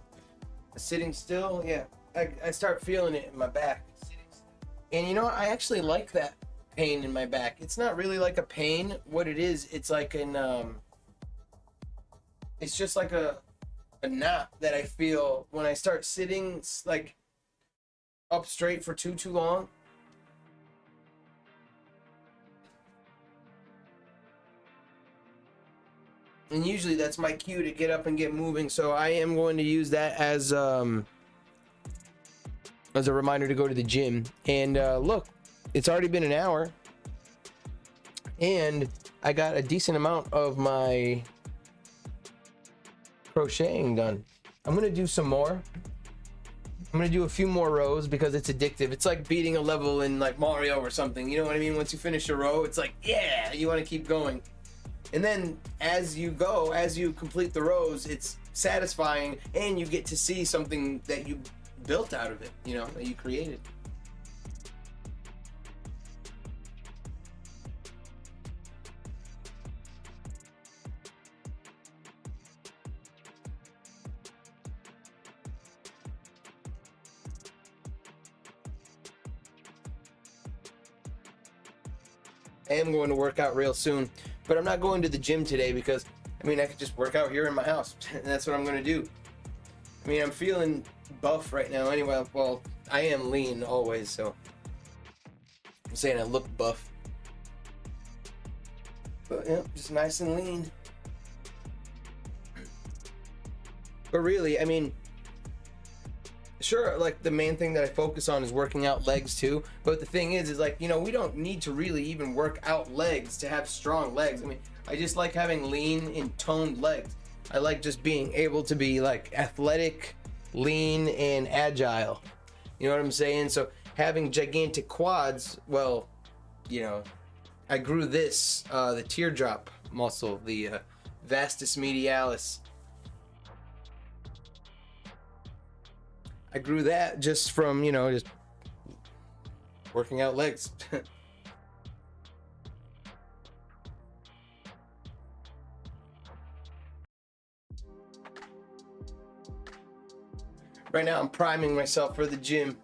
Sitting still, yeah. I start feeling it in my back. And you know what? I actually like that pain in my back. It's not really like a pain. What it is, it's like it's just like a knot that I feel when I start sitting like up straight for too long. And usually that's my cue to get up and get moving. So I am going to use that as a reminder to go to the gym. And look, it's already been an hour. And I got a decent amount of my crocheting done. I'm going to do some more. I'm going to do a few more rows because it's addictive. It's like beating a level in like Mario or something. You know what I mean? Once you finish a row, it's like, yeah, you want to keep going. And then as you go, as you complete the rows, it's satisfying and you get to see something that you built out of it, you know, that you created. I am going to work out real soon, but I'm not going to the gym today because, I mean, I could just work out here in my house, and that's what I'm going to do. I mean, I'm feeling buff right now anyway. Well, I am lean always, so I'm saying I look buff. But yeah, just nice and lean. But really, I mean, sure, like the main thing that I focus on is working out legs too. But the thing is like, you know, we don't need to really even work out legs to have strong legs. I mean, I just like having lean and toned legs. I like just being able to be like athletic, lean, and agile. You know what I'm saying? So having gigantic quads, well, you know, I grew this, the teardrop muscle, the vastus medialis. I grew that just from, you know, just working out legs. Right now I'm priming myself for the gym.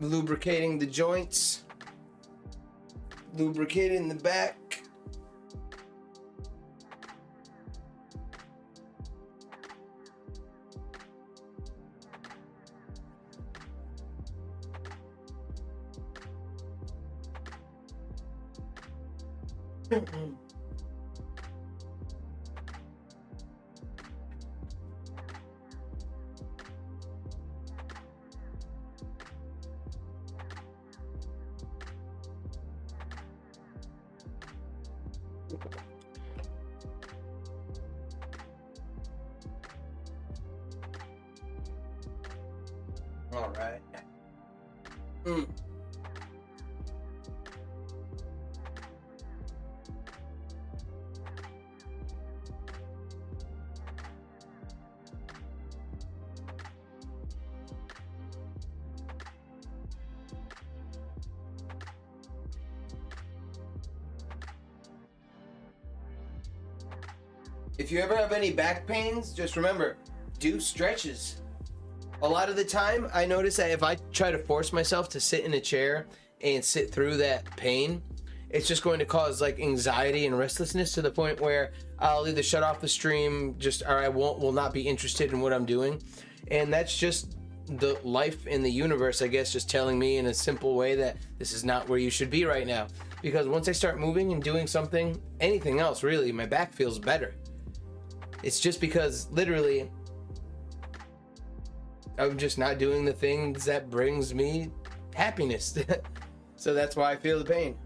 Lubricating the joints. Lubricating the back. All right. If you ever have any back pains, just remember, do stretches. A lot of the time, I notice that if I try to force myself to sit in a chair and sit through that pain, it's just going to cause like anxiety and restlessness to the point where I'll either shut off the stream, or I will not be interested in what I'm doing. And that's just the life in the universe, I guess, just telling me in a simple way that this is not where you should be right now. Because once I start moving and doing something, anything else really, my back feels better. It's just because literally I'm just not doing the things that brings me happiness. So that's why I feel the pain.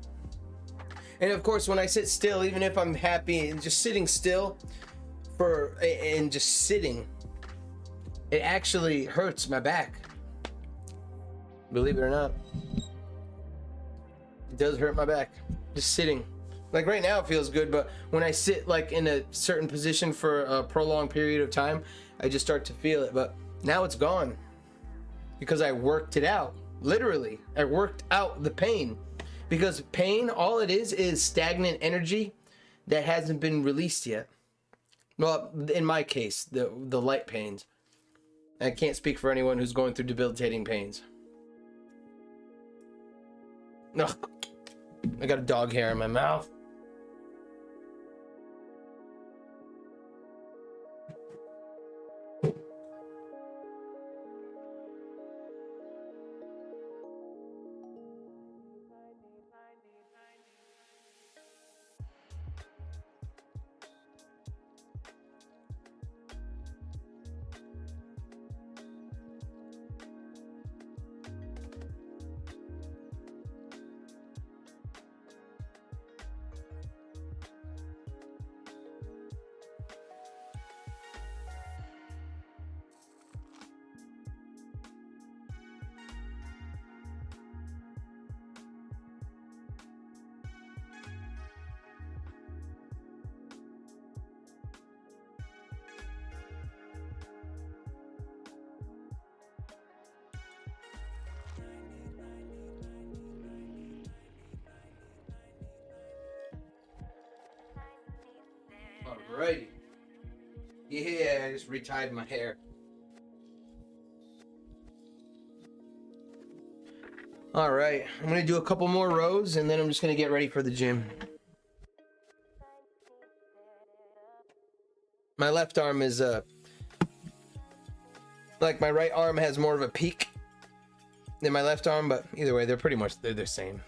And of course, when I sit still, even if I'm happy and just sitting still and just sitting, it actually hurts my back. Believe it or not. It does hurt my back. Just sitting. Like right now it feels good, but when I sit like in a certain position for a prolonged period of time, I just start to feel it. But now it's gone because I worked it out. Literally, I worked out the pain. Because pain, all it is stagnant energy that hasn't been released yet. Well, in my case, the light pains. I can't speak for anyone who's going through debilitating pains. Ugh. I got a dog hair in my mouth. Alrighty. Yeah, I just retied my hair. Alright, I'm gonna do a couple more rows and then I'm just gonna get ready for the gym. My left arm is like my right arm has more of a peak than my left arm, but either way, they're pretty much the same.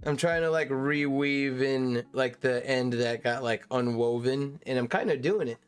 I'm trying to like reweave in like the end that got like unwoven, and I'm kind of doing it.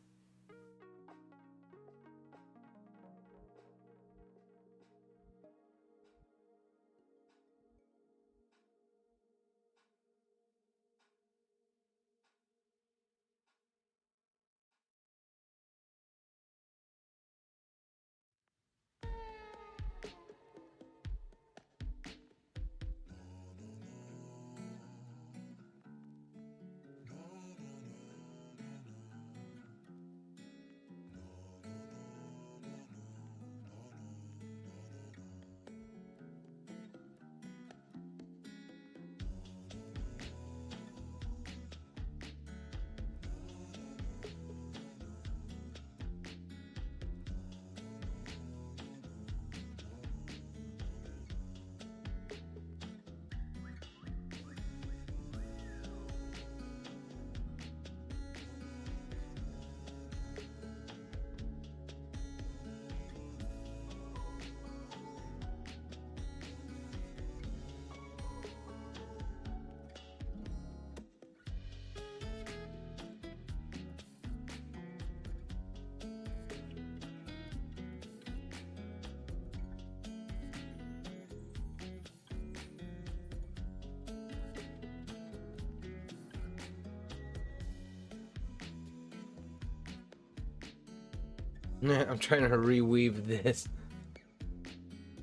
I'm trying to reweave this.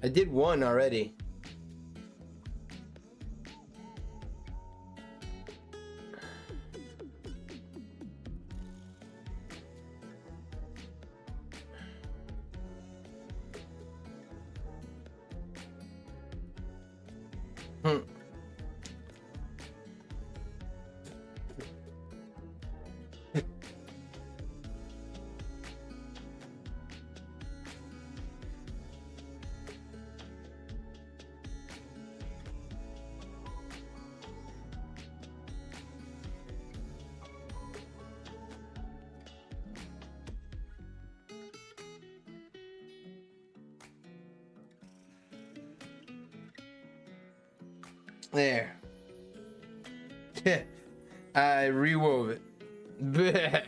I did one already. There. I rewove it. Bleh.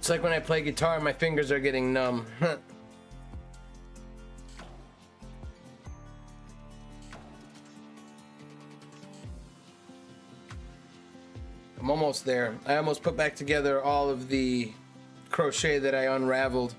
It's like when I play guitar, my fingers are getting numb. I'm almost there. I almost put back together all of the crochet that I unraveled.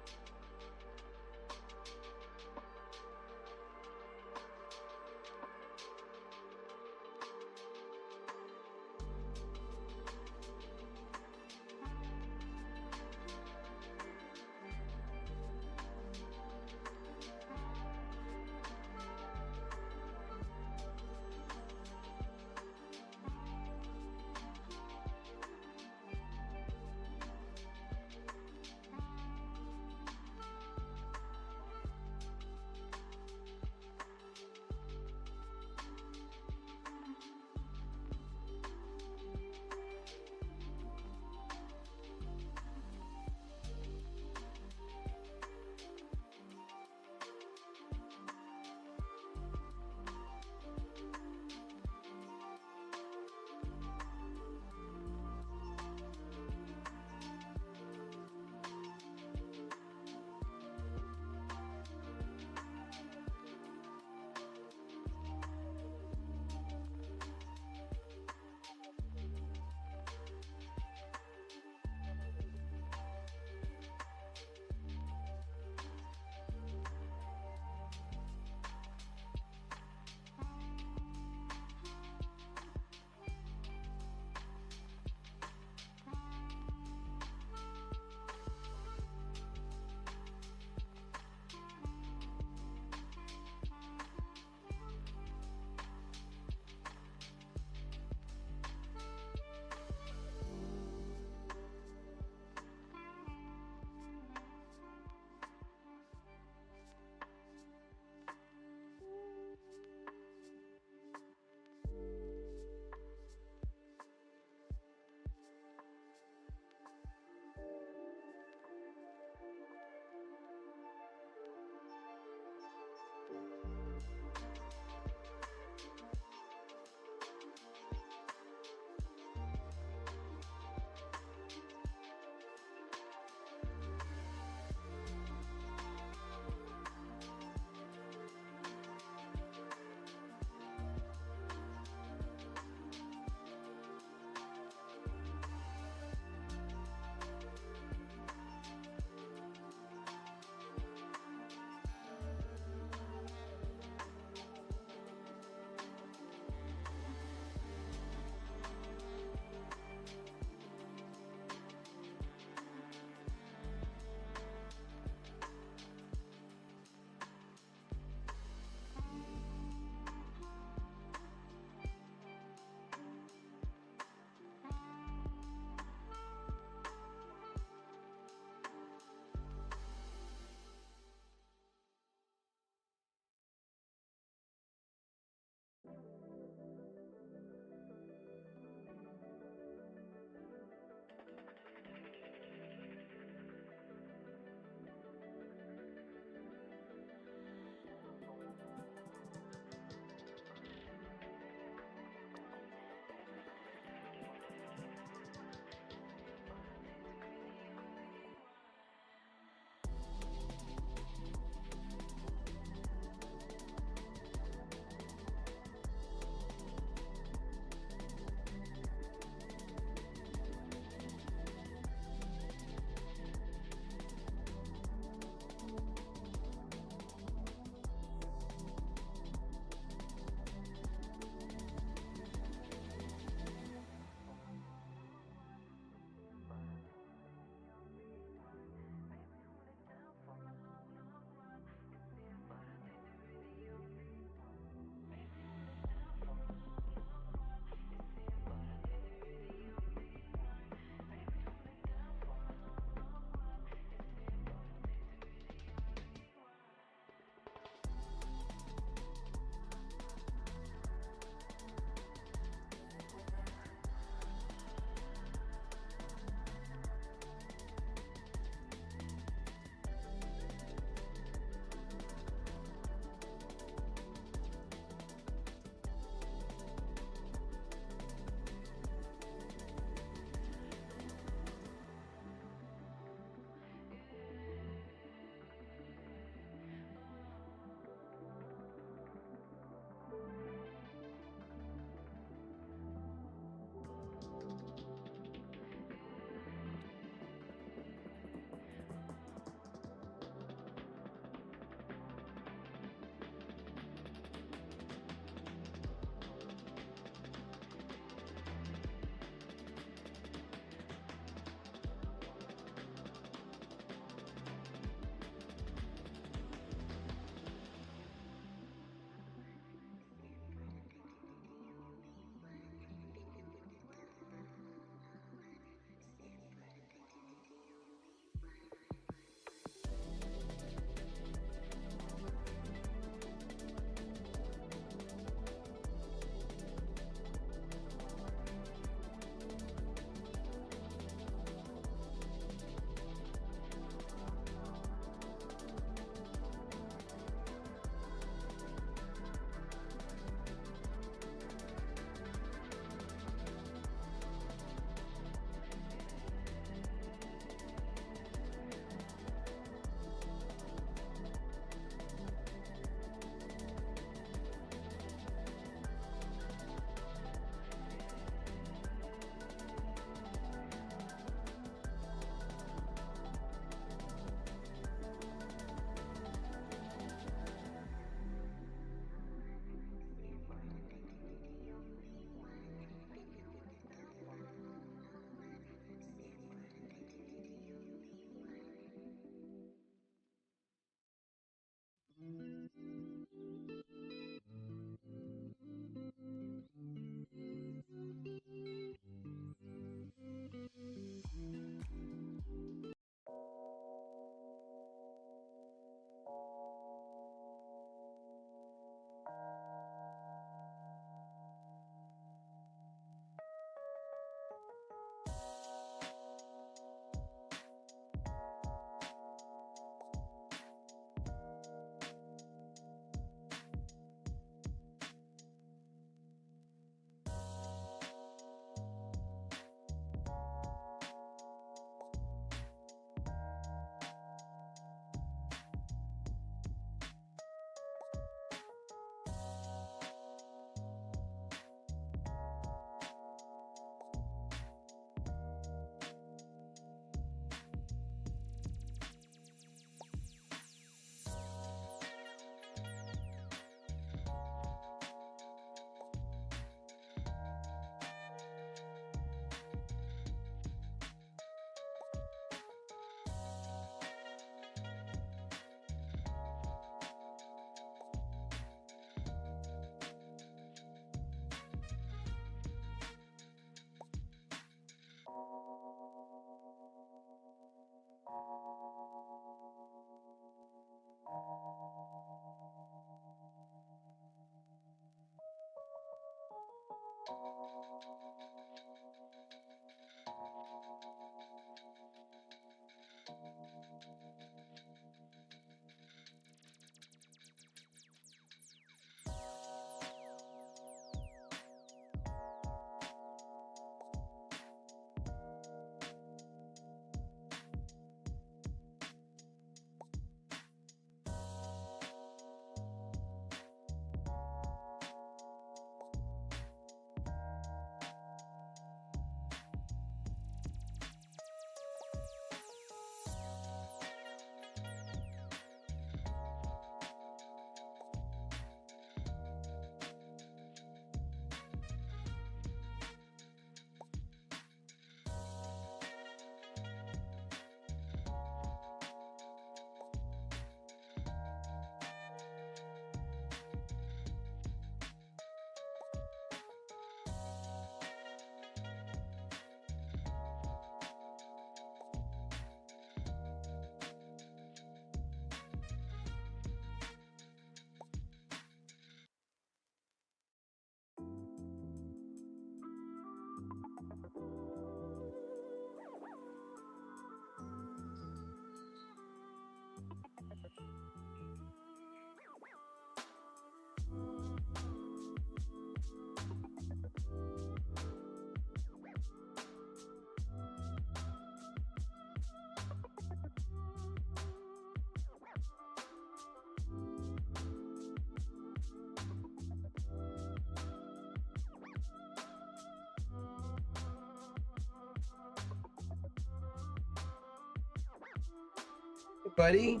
Hey, buddy.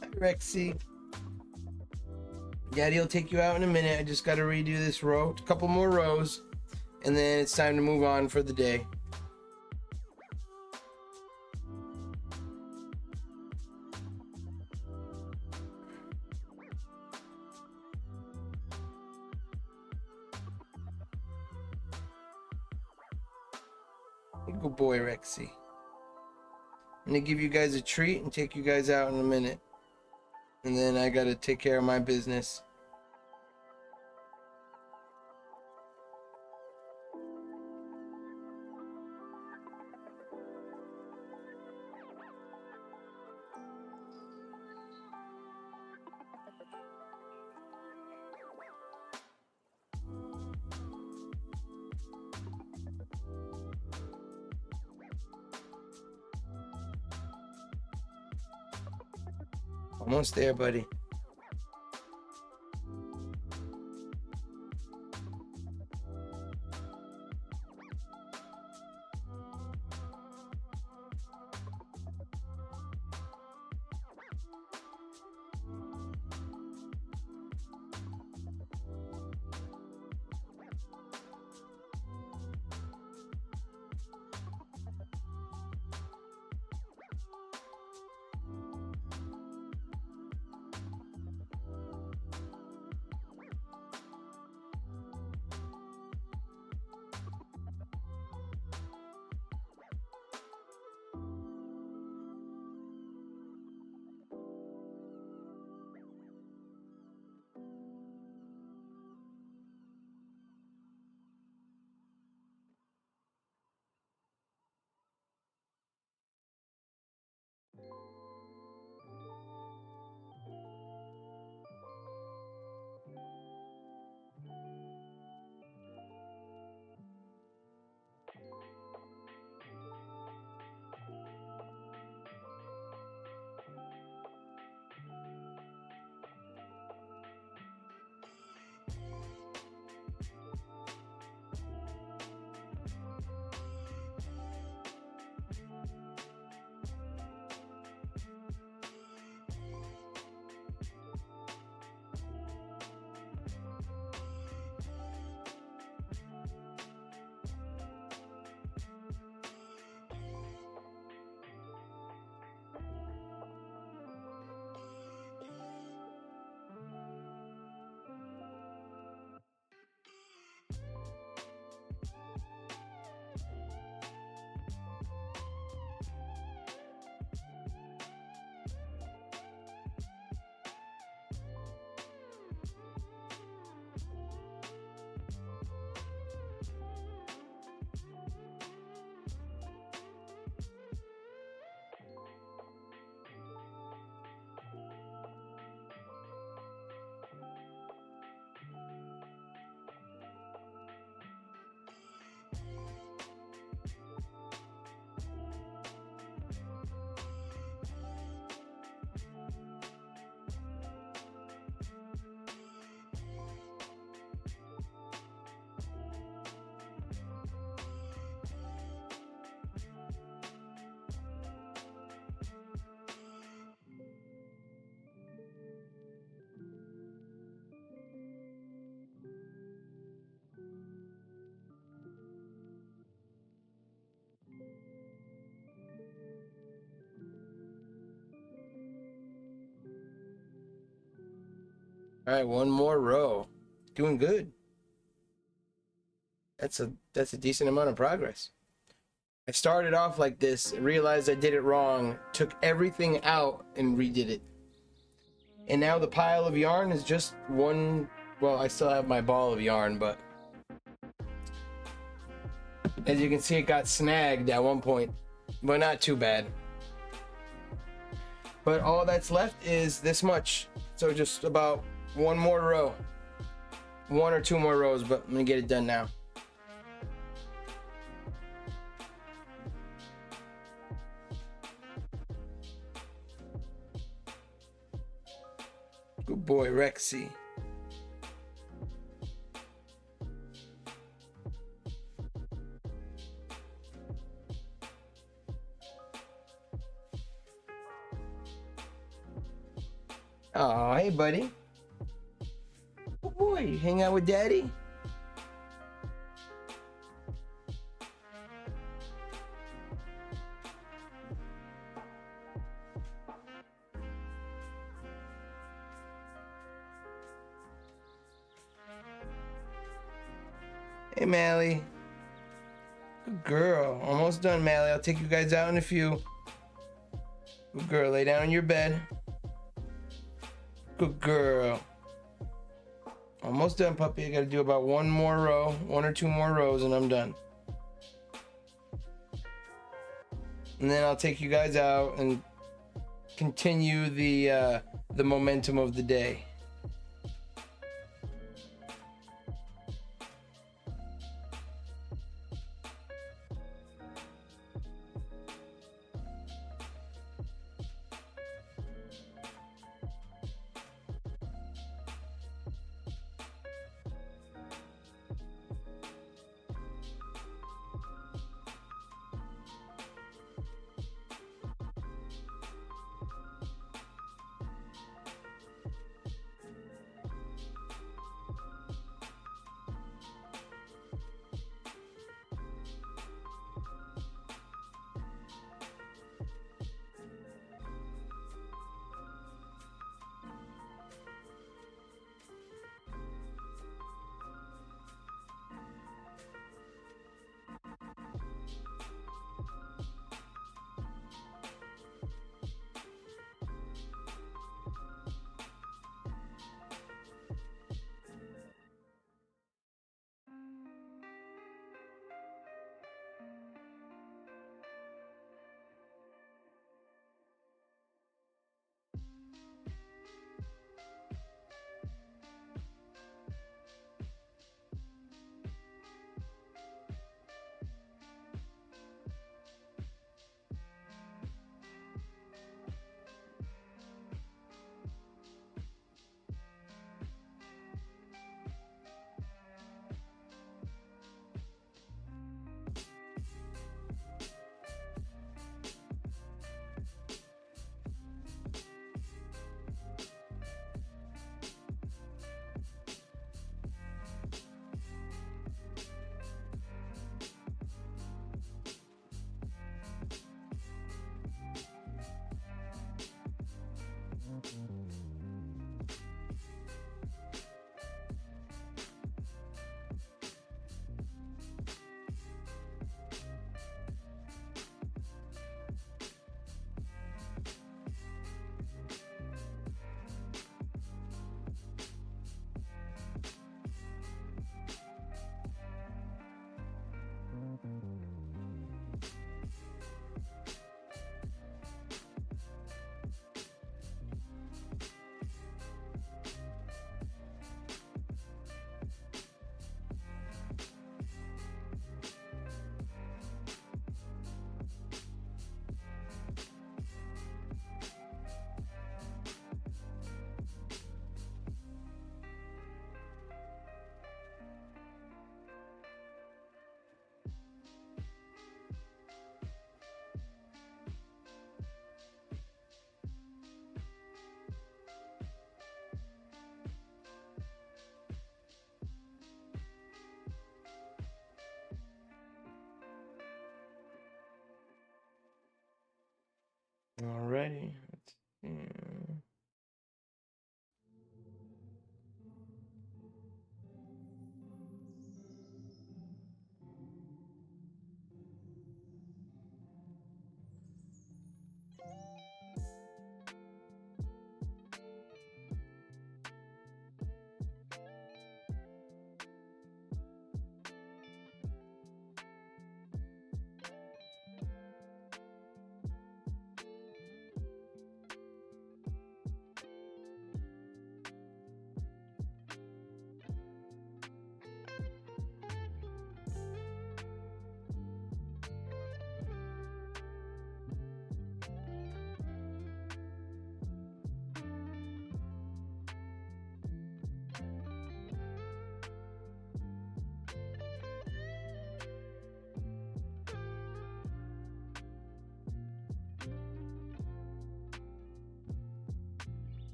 Hi, Rexy. Daddy will take you out in a minute. I just got to redo this row, a couple more rows, and then it's time to move on for the day. Good boy, Rexy. I'm gonna give you guys a treat and take you guys out in a minute. And then I gotta take care of my business. Almost there, buddy. All right, one more row. Doing good. That's a decent amount of progress. I started off like this, realized I did it wrong, took everything out and redid it. And now the pile of yarn is just one, well, I still have my ball of yarn, but as you can see, it got snagged at one point, but not too bad. But all that's left is this much. So just about one more row. One or two more rows, but I'm gonna get it done now. Good boy, Rexy. Hey, buddy. Oh boy, you hang out with Daddy? Hey, Mally. Good girl. Almost done, Mally. I'll take you guys out in a few. Good girl. Lay down in your bed. Good girl. Almost done, puppy. I gotta do about one more row, 1 or 2 more rows, and I'm done. And then I'll take you guys out and continue the momentum of the day.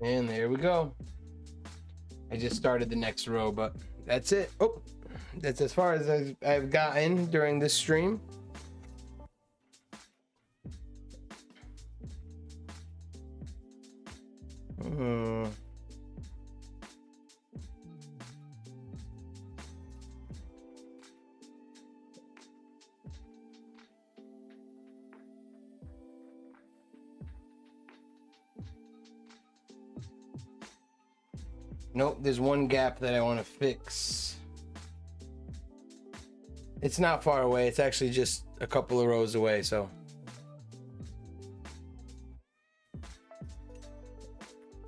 And there we go. I just started the next row, but that's it. Oh, that's as far as I've gotten during this stream. Nope, there's one gap that I want to fix. It's not far away. It's actually just a couple of rows away, so.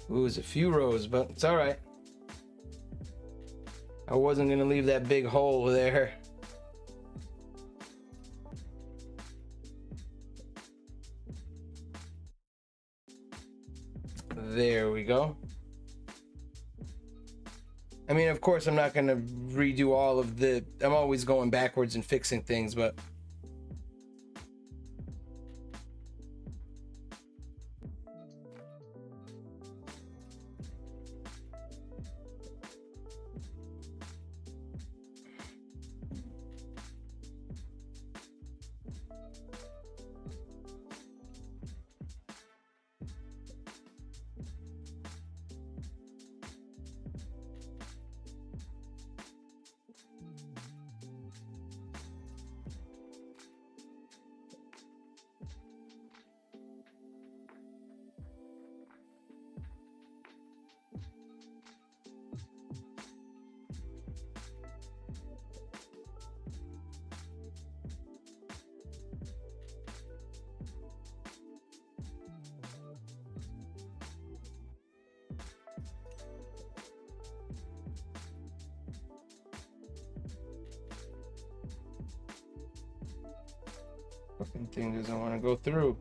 Ooh, it's a few rows, but it's all right. I wasn't going to leave that big hole there. There we go. I mean, of course, I'm not going to redo all of the... I'm always going backwards and fixing things, but... Fucking thing doesn't want to go through.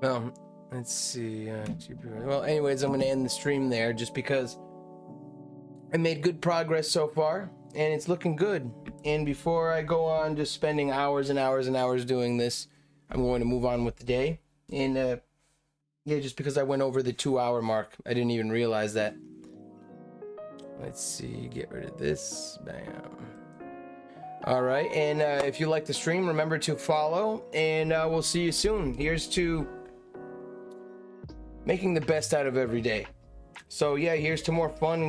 Well, let's see. Well, anyways, I'm going to end the stream there just because I made good progress so far and it's looking good. And before I go on just spending hours and hours and hours doing this, I'm going to move on with the day. And yeah, just because I went over the 2-hour mark, I didn't even realize that. Let's see, get rid of this. Bam. All right, and if you like the stream, remember to follow, and we'll see you soon. Here's to making the best out of every day. So yeah, here's to more fun.